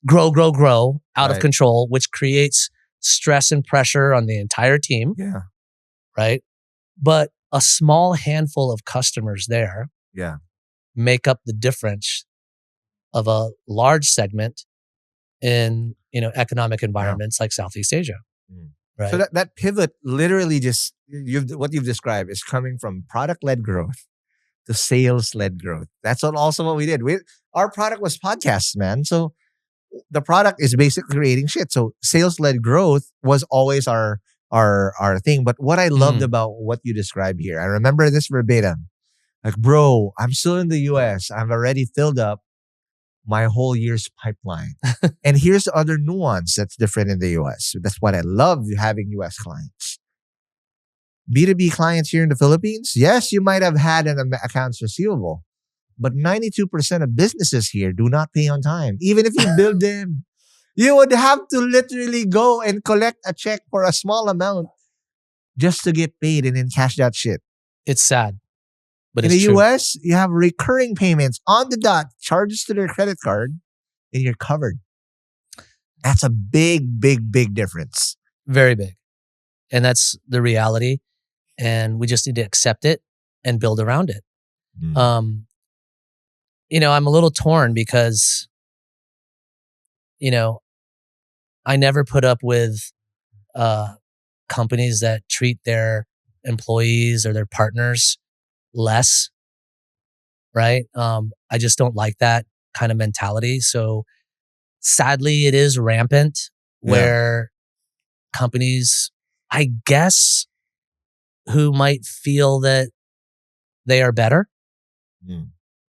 [SPEAKER 1] grow out of control, which creates stress and pressure on the entire team.
[SPEAKER 2] Yeah.
[SPEAKER 1] Right. But a small handful of customers there make up the difference of a large segment in, economic environments like Southeast Asia. Right.
[SPEAKER 2] So that pivot literally just, what you've described is coming from product-led growth to sales-led growth. That's also what we did. Our product was podcasts, man. So the product is basically creating shit. So sales-led growth was always our thing. But what I loved about what you described here, I remember this verbatim. Like, bro, I'm still in the US. I've already filled up my whole year's pipeline. And here's the other nuance that's different in the US. That's what I love having US clients. B2B clients here in the Philippines, yes, you might have had an accounts receivable, but 92% of businesses here do not pay on time. Even if you build them, you would have to literally go and collect a check for a small amount just to get paid and then cash that shit.
[SPEAKER 1] It's sad. But
[SPEAKER 2] in
[SPEAKER 1] it's
[SPEAKER 2] the
[SPEAKER 1] true.
[SPEAKER 2] US, you have recurring payments on the dot, charges to their credit card, and you're covered. That's a big, big, big difference.
[SPEAKER 1] Very big. And that's the reality. And we just need to accept it and build around it.
[SPEAKER 2] Mm.
[SPEAKER 1] I'm a little torn because, I never put up with companies that treat their employees or their partners less, right? I just don't like that kind of mentality. So sadly, it is rampant where companies, I guess, who might feel that they are better,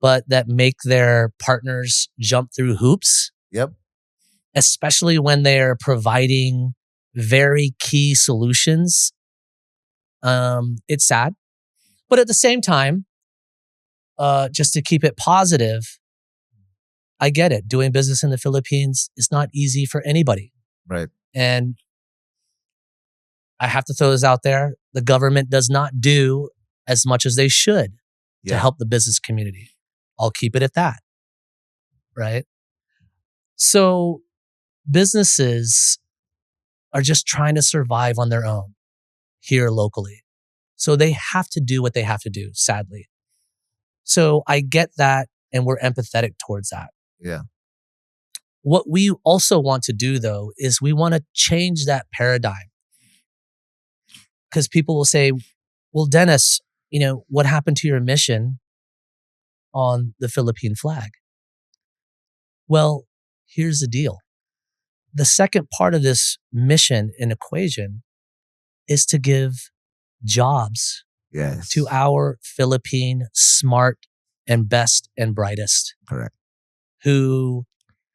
[SPEAKER 1] but that make their partners jump through hoops.
[SPEAKER 2] Yep.
[SPEAKER 1] Especially when they're providing very key solutions. It's sad. But at the same time, just to keep it positive, I get it. Doing business in the Philippines is not easy for anybody.
[SPEAKER 2] Right.
[SPEAKER 1] And I have to throw this out there. The government does not do as much as they should to help the business community. I'll keep it at that. Right? So businesses are just trying to survive on their own here locally. So they have to do what they have to do, sadly. So I get that, and we're empathetic towards that.
[SPEAKER 2] Yeah.
[SPEAKER 1] What we also want to do, though, is we want to change that paradigm. Because people will say, well, Dennis, what happened to your mission on the Philippine flag? Well, here's the deal. The second part of this mission and equation is to give jobs to our Philippine smart and best and brightest.
[SPEAKER 2] Correct.
[SPEAKER 1] Who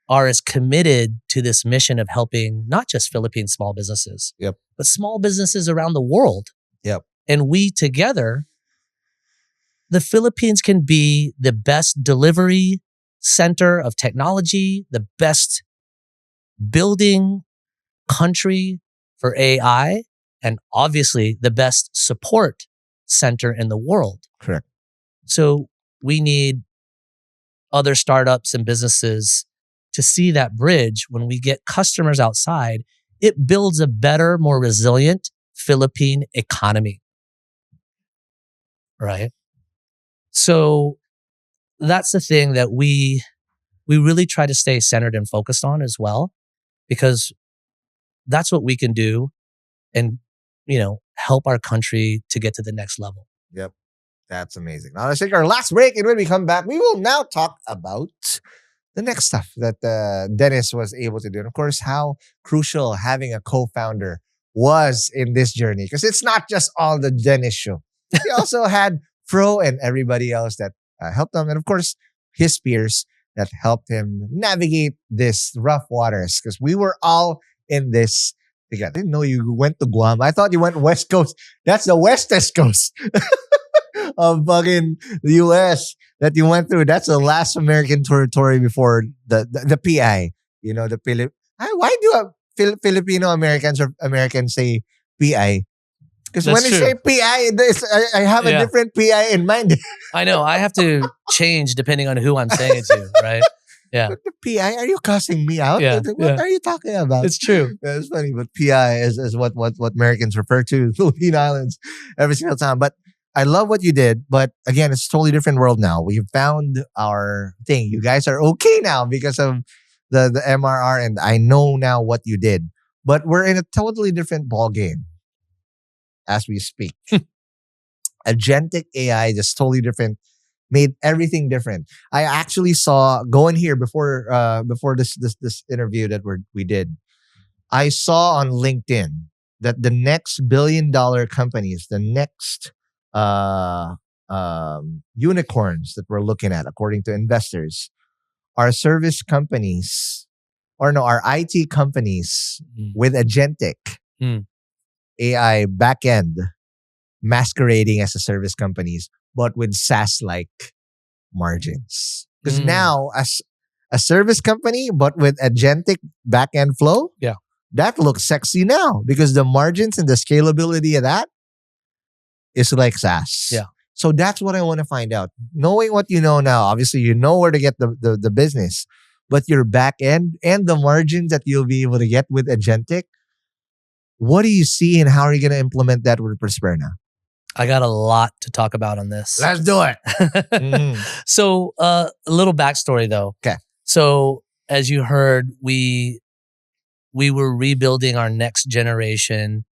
[SPEAKER 1] are as committed to this mission of helping not just Philippine small businesses, but small businesses around the world.
[SPEAKER 2] Yep.
[SPEAKER 1] And we together, the Philippines can be the best delivery center of technology, the best building country for AI, and obviously the best support center in the world.
[SPEAKER 2] Correct.
[SPEAKER 1] So we need other startups and businesses to see that bridge. When we get customers outside, it builds a better, more resilient Philippine economy. Right? So that's the thing that we really try to stay centered and focused on as well, because that's what we can do and, help our country to get to the next level.
[SPEAKER 2] Yep. That's amazing. Now let's take our last break, and when we come back, we will now talk about the next stuff that Dennis was able to do. And of course, how crucial having a co-founder was in this journey, because it's not just all the Dennis show. He also had Fro and everybody else that helped him. And of course, his peers that helped him navigate this rough waters, because we were all in this together. I didn't know you went to Guam. I thought you went West Coast. That's the Westest Coast of fucking the U.S. that you went through. That's the last American territory before the PI. Why do Filipino Americans or Americans say PI? Because when you say PI, I have a different PI in mind.
[SPEAKER 1] I know. I have to change depending on who I'm saying it to, right? Yeah.
[SPEAKER 2] But the PI, are you cussing me out?
[SPEAKER 1] Yeah.
[SPEAKER 2] What are you talking about?
[SPEAKER 1] It's true.
[SPEAKER 2] Yeah, it's funny, but PI is what Americans refer to Philippine Islands every single time. But I love what you did. But again, it's a totally different world now. We've found our thing. You guys are okay now because of the MRR, and I know now what you did. But we're in a totally different ball game as we speak. Agentic AI, just totally different, made everything different. I actually saw, going here before this interview that we did, I saw on LinkedIn that the next $1 billion companies, the next unicorns that we're looking at, according to investors, are service companies, are IT companies with agentic AI backend masquerading as a service companies, but with SaaS-like margins. Because now, as a service company, but with agentic backend flow, that looks sexy now, because the margins and the scalability of that is like SaaS.
[SPEAKER 1] Yeah.
[SPEAKER 2] So that's what I want to find out. Knowing what you know now, obviously you know where to get the business, but your back end and the margins that you'll be able to get with agentic, What do you see and how are you going to implement that with Prosperna?
[SPEAKER 1] I got a lot to talk about on this.
[SPEAKER 2] Let's do it.
[SPEAKER 1] So a little backstory though.
[SPEAKER 2] Okay.
[SPEAKER 1] So as you heard, we were rebuilding our next generation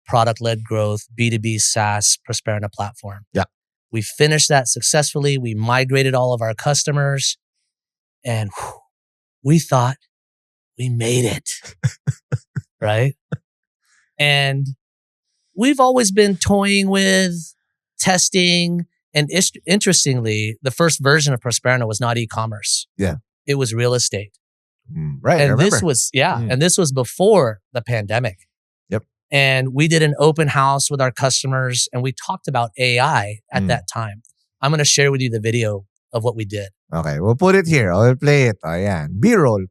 [SPEAKER 1] product-led growth, B2B SaaS Prosperna platform.
[SPEAKER 2] Yeah.
[SPEAKER 1] We finished that successfully. We migrated all of our customers and we thought we made it, right? And we've always been toying with testing. And interestingly, the first version of Prosperna was not e-commerce.
[SPEAKER 2] Yeah.
[SPEAKER 1] It was real estate.
[SPEAKER 2] Right.
[SPEAKER 1] And this was, and this was before the pandemic.
[SPEAKER 2] Yep.
[SPEAKER 1] And we did an open house with our customers and we talked about AI at that time. I'm going to share with you the video of what we did.
[SPEAKER 2] Okay, we'll put it here. I'll play it. Ayan. B-roll.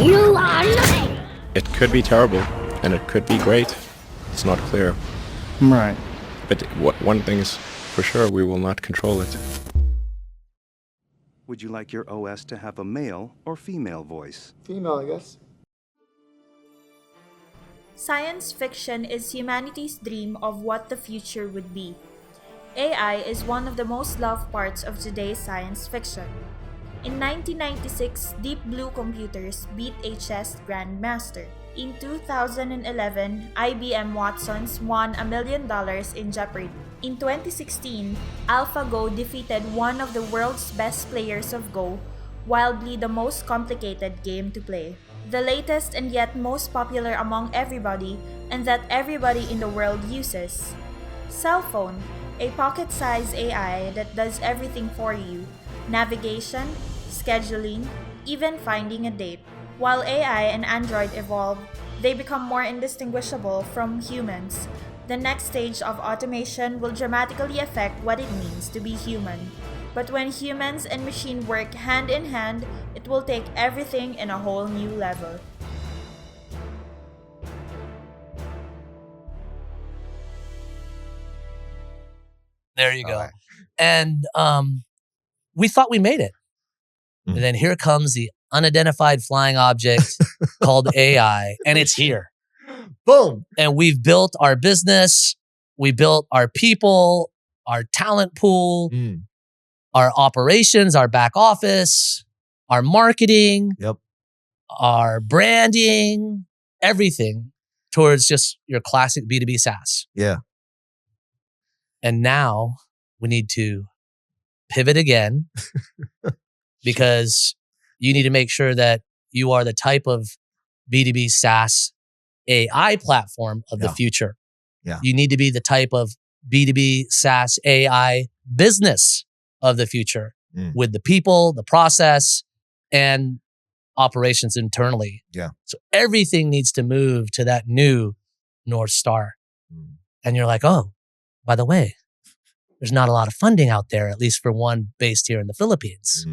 [SPEAKER 4] You are lying.
[SPEAKER 5] It could be terrible, and it could be great. It's not clear.
[SPEAKER 6] Right.
[SPEAKER 5] But one thing is for sure, we will not control it.
[SPEAKER 7] Would you like your OS to have a male or female voice?
[SPEAKER 6] Female, I guess.
[SPEAKER 8] Science fiction is humanity's dream of what the future would be. AI is one of the most loved parts of today's science fiction. In 1996, Deep Blue Computers beat a chess grandmaster. In 2011, IBM Watsons won $1 million in Jeopardy! In 2016, AlphaGo defeated one of the world's best players of Go, wildly the most complicated game to play. The latest and yet most popular among everybody, and that everybody in the world uses. Cell phone, a pocket-sized AI that does everything for you. Navigation, scheduling, even finding a date. While AI and Android evolve, they become more indistinguishable from humans. The next stage of automation will dramatically affect what it means to be human. But when humans and machine work hand in hand, it will take everything in a whole new level.
[SPEAKER 1] There you go.
[SPEAKER 2] Right.
[SPEAKER 1] And we thought we made it. And then here comes the unidentified flying object called AI, and it's here.
[SPEAKER 2] Boom.
[SPEAKER 1] And we've built our business, we built our people, our talent pool, our operations, our back office, our marketing,
[SPEAKER 2] Yep.
[SPEAKER 1] our branding, everything towards just your classic B2B SaaS.
[SPEAKER 2] Yeah.
[SPEAKER 1] And now we need to pivot again because you need to make sure that you are the type of B2B SaaS AI platform of the future.
[SPEAKER 2] Yeah.
[SPEAKER 1] You need to be the type of B2B SaaS AI business of the future with the people, the process, and operations internally.
[SPEAKER 2] Yeah.
[SPEAKER 1] So everything needs to move to that new North Star. And you're like, oh, by the way, there's not a lot of funding out there, at least for one based here in the Philippines,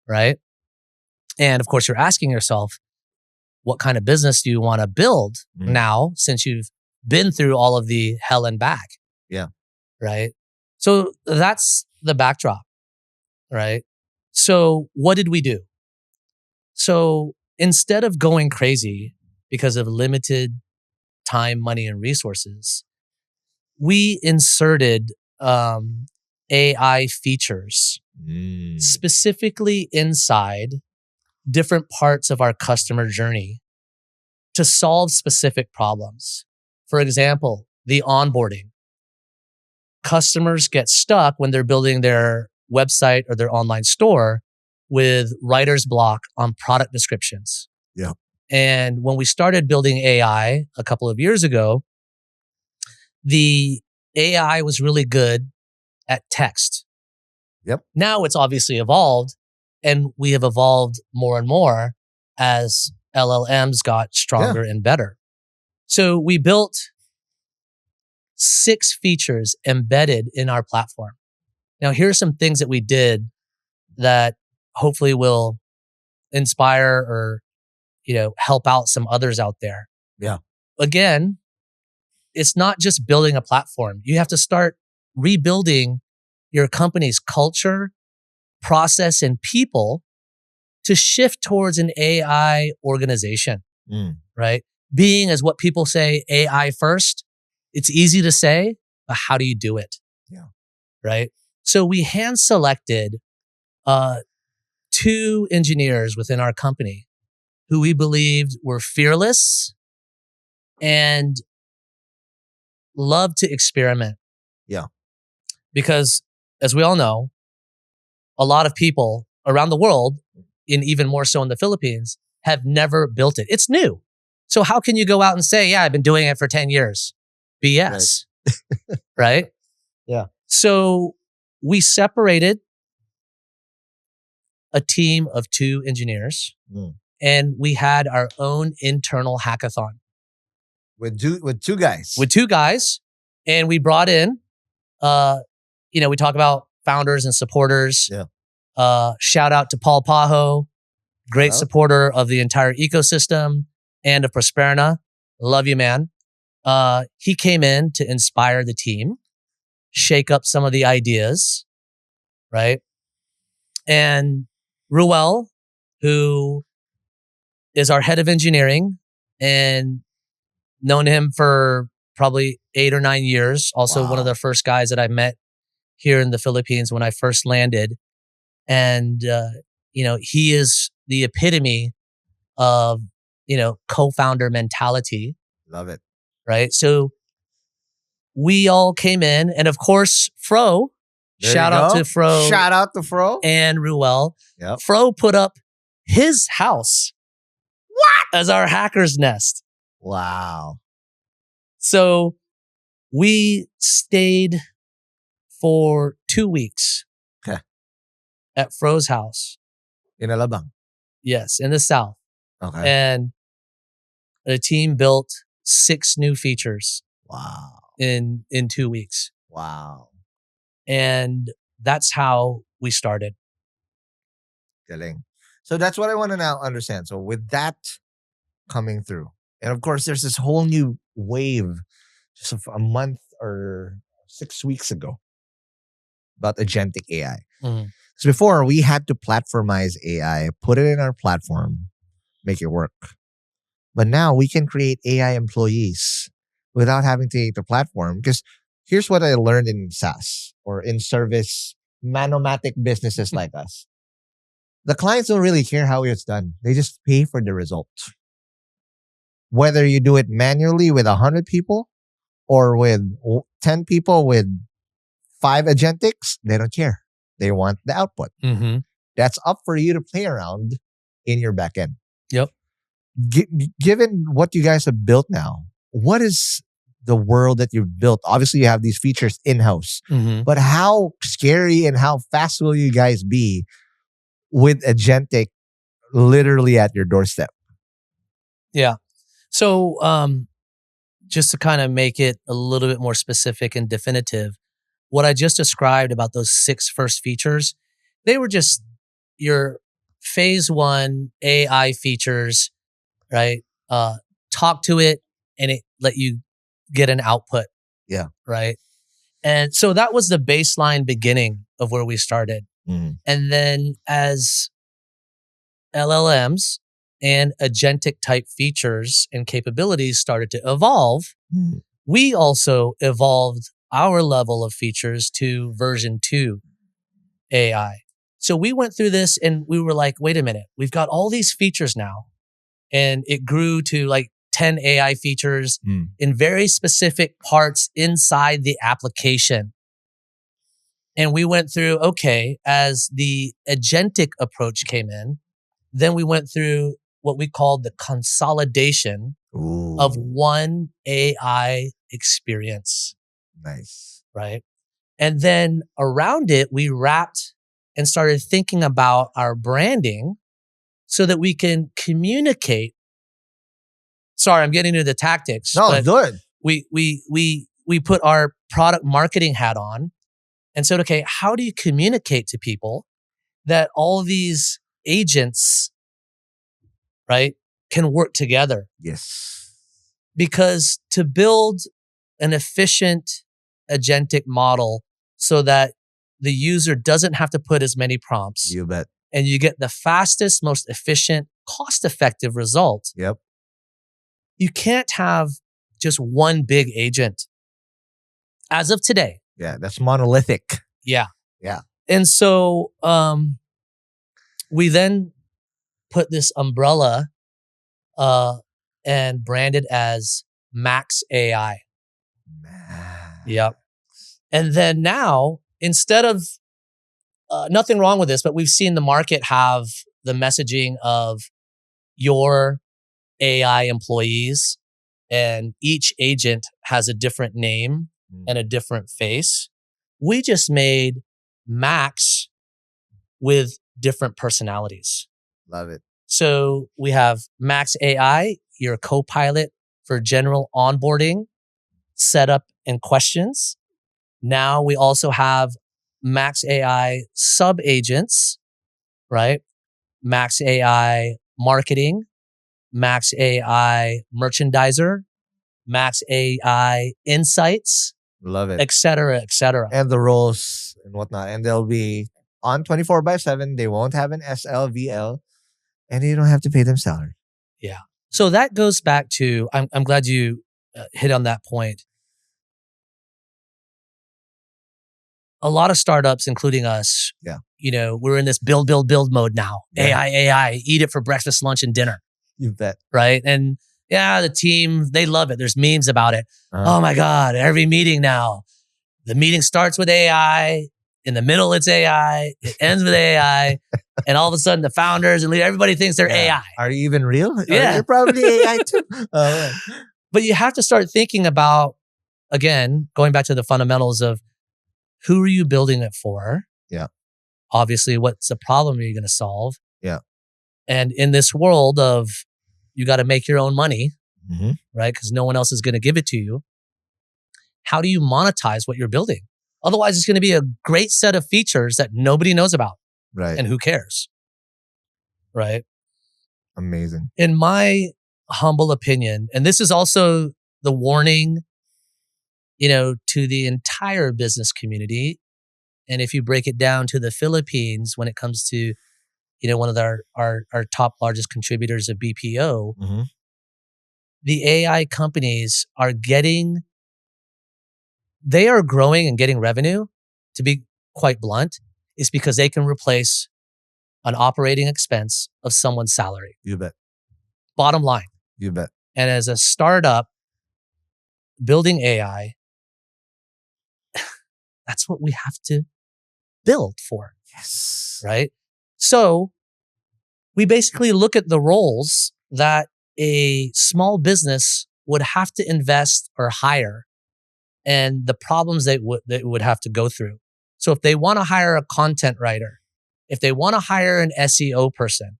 [SPEAKER 1] right? And of course, you're asking yourself, what kind of business do you want to build now since you've been through all of the hell and back?
[SPEAKER 2] Yeah.
[SPEAKER 1] Right? So that's the backdrop, right? So what did we do? So instead of going crazy because of limited time, money, and resources, we inserted AI features specifically inside different parts of our customer journey to solve specific problems. For example, the onboarding. Customers get stuck when they're building their website or their online store with writer's block on product descriptions.
[SPEAKER 2] Yeah.
[SPEAKER 1] And when we started building AI a couple of years ago, the AI was really good at text.
[SPEAKER 2] Yep.
[SPEAKER 1] Now it's obviously evolved, and we have evolved more and more as LLMs got stronger and better. So we built 6 features embedded in our platform. Now, here are some things that we did that hopefully will inspire or, help out some others out there.
[SPEAKER 2] Yeah.
[SPEAKER 1] again, it's not just building a platform. You have to start rebuilding your company's culture, process, and people to shift towards an AI organization, right? Being, as what people say, AI first. It's easy to say, but how do you do it?
[SPEAKER 2] Yeah.
[SPEAKER 1] Right? So we hand selected 2 engineers within our company who we believed were fearless and loved to experiment.
[SPEAKER 2] Yeah.
[SPEAKER 1] Because as we all know, a lot of people around the world, and even more so in the Philippines, have never built it. It's new. So how can you go out and say, yeah, I've been doing it for 10 years? BS. Right?
[SPEAKER 2] Yeah.
[SPEAKER 1] So we separated a team of 2 engineers and we had our own internal hackathon.
[SPEAKER 2] With two guys.
[SPEAKER 1] With 2 guys. And we brought in, we talk about founders and supporters.
[SPEAKER 2] Yeah.
[SPEAKER 1] Shout out to Paul Pajo, great
[SPEAKER 2] Shout out.
[SPEAKER 1] supporter of the entire ecosystem and of Prosperna. Love you, man. He came in to inspire the team, shake up some of the ideas, right? And Ruel, who is our head of engineering and known him for probably 8 or 9 years. Also one of the first guys that I met here in the Philippines when I first landed. And, he is the epitome of, co-founder mentality.
[SPEAKER 2] Love it.
[SPEAKER 1] Right? So we all came in, and of course, Fro, shout out to Fro and Ruel.
[SPEAKER 2] Yep.
[SPEAKER 1] Fro put up his house as our hacker's nest.
[SPEAKER 2] Wow.
[SPEAKER 1] So we stayed for 2 weeks at Fro's house.
[SPEAKER 2] In Alabang.
[SPEAKER 1] Yes, in the South.
[SPEAKER 2] Okay.
[SPEAKER 1] And the team built 6 new features.
[SPEAKER 2] Wow.
[SPEAKER 1] In 2 weeks.
[SPEAKER 2] Wow.
[SPEAKER 1] And that's how we started.
[SPEAKER 2] Galing. So that's what I want to now understand. So with that coming through, and of course, there's this whole new wave just a month or 6 weeks ago about agentic AI. So before, we had to platformize AI, put it in our platform, make it work. But now we can create AI employees without having to take the platform. Because here's what I learned in SaaS or in service manomatic businesses like us. The clients don't really care how it's done. They just pay for the result. Whether you do it manually with 100 people or with 10 people with 5 agentics, they don't care. They want the output. That's up for you to play around in your backend.
[SPEAKER 1] Yep.
[SPEAKER 2] Given what you guys have built now, what is the world that you've built? Obviously, you have these features in-house, but how scary and how fast will you guys be with agentic literally at your doorstep?
[SPEAKER 1] Yeah. So just to kind of make it a little bit more specific and definitive, what I just described about those 6 first features, they were just your phase 1 AI features, right? Talk to it and it let you get an output.
[SPEAKER 2] Yeah.
[SPEAKER 1] Right. And so that was the baseline beginning of where we started. And then as LLMs and agentic type features and capabilities started to evolve, we also evolved our level of features to version 2 AI. So we went through this and we were like, wait a minute, we've got all these features now. And it grew to like 10 AI features in very specific parts inside the application. And we went through, okay, as the agentic approach came in, then we went through what we called the consolidation of one AI experience.
[SPEAKER 2] Nice.
[SPEAKER 1] Right? And then around it, we wrapped and started thinking about our branding so that we can communicate. Sorry, I'm getting into the tactics.
[SPEAKER 2] No, good.
[SPEAKER 1] We put our product marketing hat on and said, okay, how do you communicate to people that all these agents, right, can work together?
[SPEAKER 2] Yes.
[SPEAKER 1] Because to build an efficient agentic model so that the user doesn't have to put as many prompts
[SPEAKER 2] You bet.
[SPEAKER 1] and you get the fastest, most efficient, cost-effective result,
[SPEAKER 2] Yep.
[SPEAKER 1] you can't have just one big agent. As of today.
[SPEAKER 2] Yeah, that's monolithic.
[SPEAKER 1] Yeah.
[SPEAKER 2] Yeah.
[SPEAKER 1] And so we then put this umbrella and branded as Max AI. Yep. And then now, instead of nothing wrong with this, but we've seen the market have the messaging of your AI employees, and each agent has a different name and a different face. We just made Max with different personalities.
[SPEAKER 2] Love it.
[SPEAKER 1] So we have Max AI, your co-pilot for general onboarding, setup, and questions. Now we also have Max AI sub-agents, right? Max AI marketing, Max AI merchandiser, Max AI insights,
[SPEAKER 2] Love it.
[SPEAKER 1] et cetera, et cetera.
[SPEAKER 2] And the roles and whatnot. And they'll be on 24/7. They won't have an SLVL. And you don't have to pay them salary.
[SPEAKER 1] Yeah. So that goes back to, I'm glad you hit on that point. A lot of startups, including us, we're in this build mode now.
[SPEAKER 2] Yeah.
[SPEAKER 1] AI, eat it for breakfast, lunch, and dinner.
[SPEAKER 2] You bet.
[SPEAKER 1] Right? And yeah, the team, they love it. There's memes about it. Oh my God, every meeting now, the meeting starts with AI. In the middle, it's AI. It ends with AI. And all of a sudden, the founders and everybody thinks they're AI.
[SPEAKER 2] Are you even real?
[SPEAKER 1] Yeah.
[SPEAKER 2] You're probably AI too.
[SPEAKER 1] But you have to start thinking about, again, going back to the fundamentals of who are you building it for?
[SPEAKER 2] Yeah.
[SPEAKER 1] Obviously, what's the problem are you going to solve?
[SPEAKER 2] Yeah.
[SPEAKER 1] And in this world of you got to make your own money,
[SPEAKER 2] Mm-hmm.
[SPEAKER 1] right? Because no one else is going to give it to you. How do you monetize what you're building? Otherwise, it's going to be a great set of features that nobody knows about.
[SPEAKER 2] Right.
[SPEAKER 1] And who cares? Right?
[SPEAKER 2] Amazing.
[SPEAKER 1] In my humble opinion, and this is also the warning, to the entire business community. And if you break it down to the Philippines, when it comes to, one of our top largest contributors of BPO,
[SPEAKER 2] Mm-hmm.
[SPEAKER 1] the AI companies they are growing and getting revenue, to be quite blunt, is because they can replace an operating expense of someone's salary.
[SPEAKER 2] You bet.
[SPEAKER 1] Bottom line.
[SPEAKER 2] You bet.
[SPEAKER 1] And as a startup building AI, that's what we have to build for.
[SPEAKER 2] Yes.
[SPEAKER 1] Right? So we basically look at the roles that a small business would have to invest or hire and the problems they would have to go through. So if they want to hire a content writer, if they want to hire an SEO person,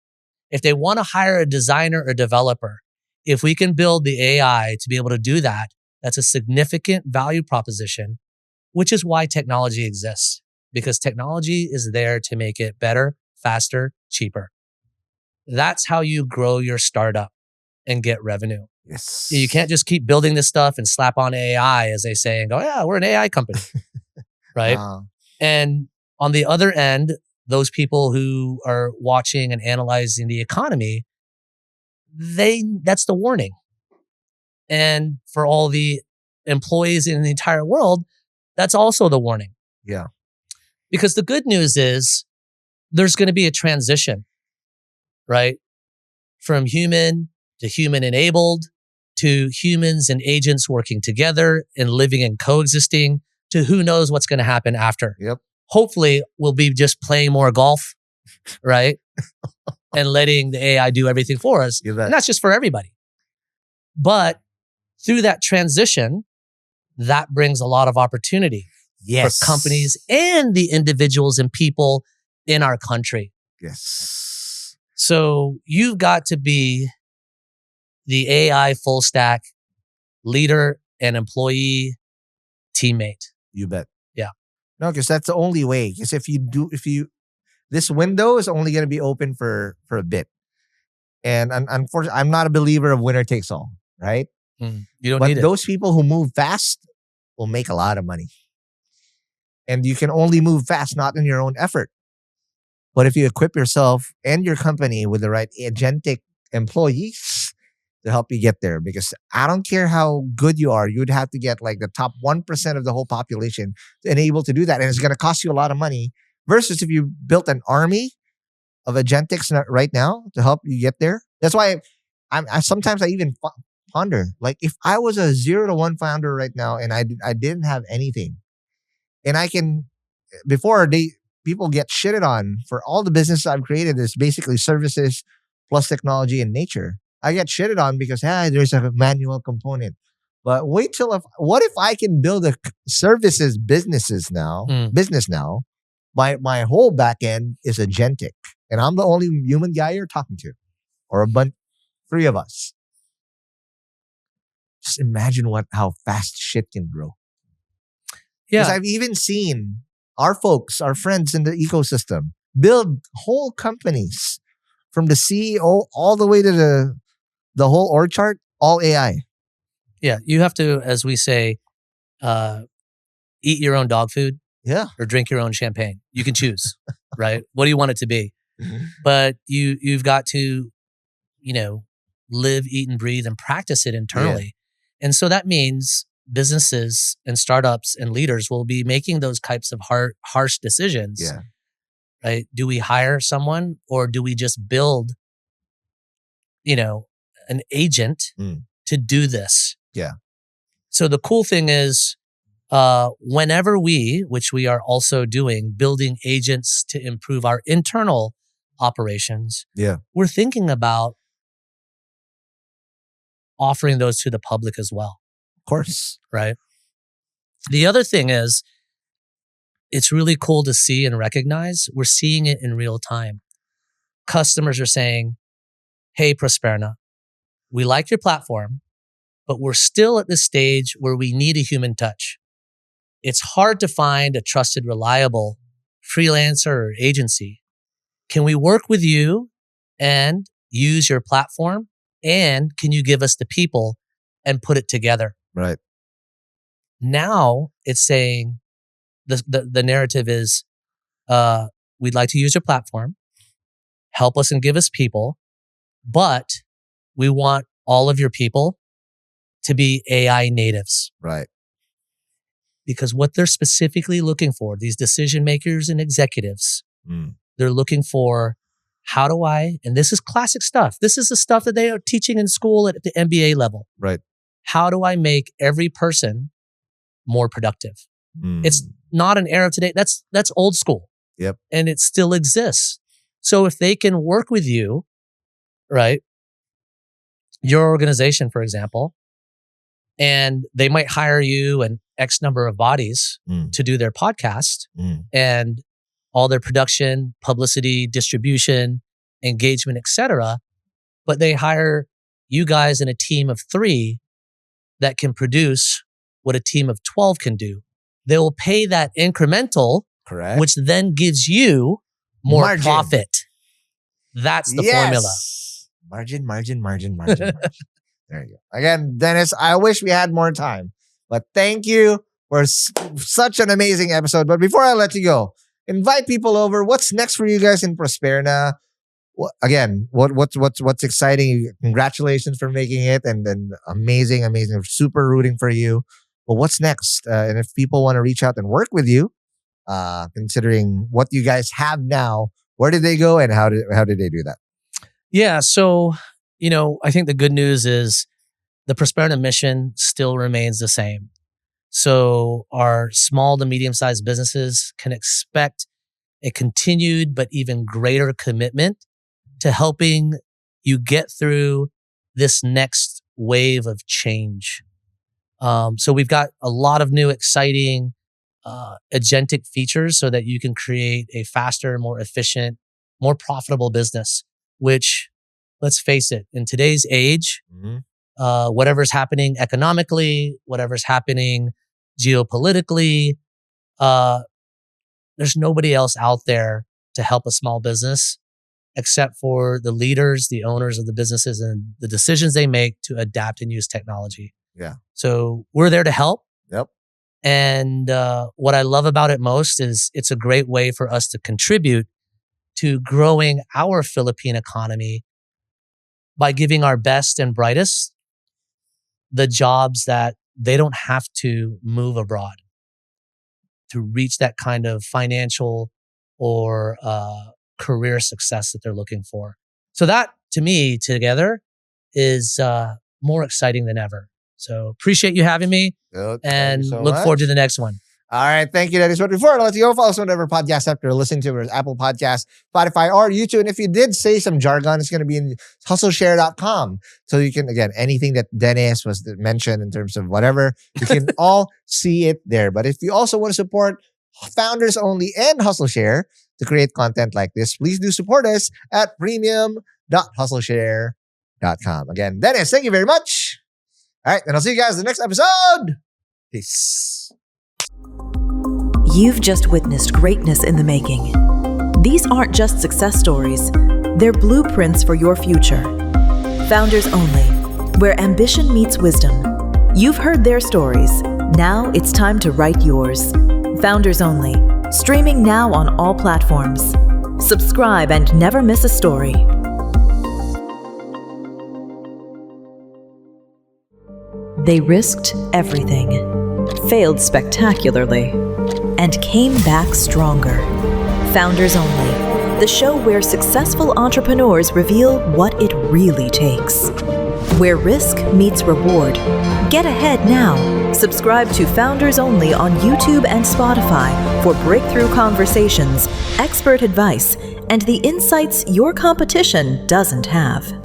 [SPEAKER 1] if they want to hire a designer or developer, if we can build the AI to be able to do that, that's a significant value proposition, which is why technology exists. Because technology is there to make it better, faster, cheaper. That's how you grow your startup and get revenue.
[SPEAKER 2] Yes.
[SPEAKER 1] You can't just keep building this stuff and slap on AI, as they say, and go, yeah, we're an AI company. Right? And on the other end, those people who are watching and analyzing the economy, that's the warning. And for all the employees in the entire world, that's also the warning.
[SPEAKER 2] Yeah.
[SPEAKER 1] Because the good news is there's going to be a transition, right? From human to human enabled, to humans and agents working together and living and coexisting, to who knows what's going to happen after.
[SPEAKER 2] Yep.
[SPEAKER 1] Hopefully we'll be just playing more golf, right? And letting the AI do everything for us. And that's just for everybody. But through that transition, that brings a lot of opportunity for companies and the individuals and people in our country.
[SPEAKER 2] Yes.
[SPEAKER 1] So you've got to be the AI full stack leader and employee teammate.
[SPEAKER 2] You bet.
[SPEAKER 1] Yeah.
[SPEAKER 2] No, because that's the only way. Because this window is only going to be open for a bit. And unfortunately, I'm not a believer of winner takes all, right?
[SPEAKER 1] You don't
[SPEAKER 2] But
[SPEAKER 1] need it.
[SPEAKER 2] those people who move fast will make a lot of money. And you can only move fast, not in your own effort. But if you equip yourself and your company with the right agentic employees to help you get there, because I don't care how good you are, you'd have to get like the top 1% of the whole population to enable to do that. And it's going to cost you a lot of money versus if you built an army of agentics right now to help you get there. That's why I sometimes I even ponder, like if I was a 0 to 1 founder right now and I didn't have anything, and I can, before people get shitted on for all the business I've created is basically services plus technology and nature. I get shitted on because there's a manual component. But wait till what if I can build a services business now? My whole back end is agentic, and I'm the only human guy you're talking to, or a bunch, 3 of us. Just imagine how fast shit can grow. Because I've even seen our folks, our friends in the ecosystem, build whole companies from the CEO all the way to the whole org chart, all AI.
[SPEAKER 1] Yeah, you have to, as we say, eat your own dog food.
[SPEAKER 2] Yeah.
[SPEAKER 1] Or drink your own champagne. You can choose, right? What do you want it to be? But you've got to, live, eat, and breathe and practice it internally. Yeah. And so that means businesses and startups and leaders will be making those types of harsh decisions.
[SPEAKER 2] Yeah.
[SPEAKER 1] Right? Do we hire someone or do we just build, an agent to do this?
[SPEAKER 2] Yeah.
[SPEAKER 1] So the cool thing is, whenever which we are also doing, building agents to improve our internal operations, we're thinking about offering those to the public as well.
[SPEAKER 2] Of course.
[SPEAKER 1] Right? The other thing is, it's really cool to see and recognize we're seeing it in real time. Customers are saying, hey, Prosperna, we like your platform, but we're still at the stage where we need a human touch. It's hard to find a trusted, reliable freelancer or agency. Can we work with you and use your platform? And can you give us the people and put it together?
[SPEAKER 2] Right.
[SPEAKER 1] Now it's saying the narrative is, we'd like to use your platform, help us and give us people, but we want all of your people to be AI natives.
[SPEAKER 2] Right.
[SPEAKER 1] Because what they're specifically looking for, these decision makers and executives, they're looking for, how do I, and this is classic stuff. This is the stuff that they are teaching in school at the MBA level.
[SPEAKER 2] Right.
[SPEAKER 1] How do I make every person more productive? It's not an era of today. That's old school.
[SPEAKER 2] Yep.
[SPEAKER 1] And it still exists. So if they can work with you, right, your organization, for example, and they might hire you and X number of bodies to do their podcast and all their production, publicity, distribution, engagement, etc. But they hire you guys in a team of 3 that can produce what a team of 12 can do. They will pay that incremental,
[SPEAKER 2] correct,
[SPEAKER 1] which then gives you more profit. That's the formula.
[SPEAKER 2] Margin. There you go. Again, Dennis, I wish we had more time, but thank you for such an amazing episode. But before I let you go, invite people over. What's next for you guys in Prosperna? What's exciting? Congratulations for making it, and then amazing. Super rooting for you. Well, what's next? And if people want to reach out and work with you, considering what you guys have now, where did they go and how did they do that?
[SPEAKER 1] Yeah, so I think the good news is the Prosperna mission still remains the same. So our small to medium-sized businesses can expect a continued but even greater commitment to helping you get through this next wave of change. So we've got a lot of new exciting agentic features so that you can create a faster, more efficient, more profitable business, which, let's face it, in today's age, whatever's happening economically, whatever's happening geopolitically, there's nobody else out there to help a small business except for the leaders, the owners of the businesses, and the decisions they make to adapt and use technology.
[SPEAKER 2] Yeah.
[SPEAKER 1] So we're there to help.
[SPEAKER 2] Yep.
[SPEAKER 1] And what I love about it most is it's a great way for us to contribute to growing our Philippine economy by giving our best and brightest the jobs that they don't have to move abroad to reach that kind of financial or career success that they're looking for. So that, to me, together is more exciting than ever. So appreciate you having me and look forward to the next one.
[SPEAKER 2] All right. Thank you, Dennis. But before I let you go, follow us on whatever podcast app you're listening to, whether it's Apple Podcasts, Spotify, or YouTube. And if you did say some jargon, it's going to be in hustleshare.com. So you can, again, anything that Dennis was mentioned in terms of whatever, you can all see it there. But if you also want to support Founders Only and HustleShare to create content like this, please do support us at premium.hustleshare.com. Again, Dennis, thank you very much. All right, and I'll see you guys in the next episode. Peace.
[SPEAKER 3] You've just witnessed greatness in the making. These aren't just success stories, they're blueprints for your future. Founders Only, where ambition meets wisdom. You've heard their stories. Now it's time to write yours. Founders Only, streaming now on all platforms. Subscribe and never miss a story. They risked everything, failed spectacularly, and came back stronger. Founders Only, the show where successful entrepreneurs reveal what it really takes. Where risk meets reward. Get ahead now. Subscribe to Founders Only on YouTube and Spotify for breakthrough conversations, expert advice, and the insights your competition doesn't have.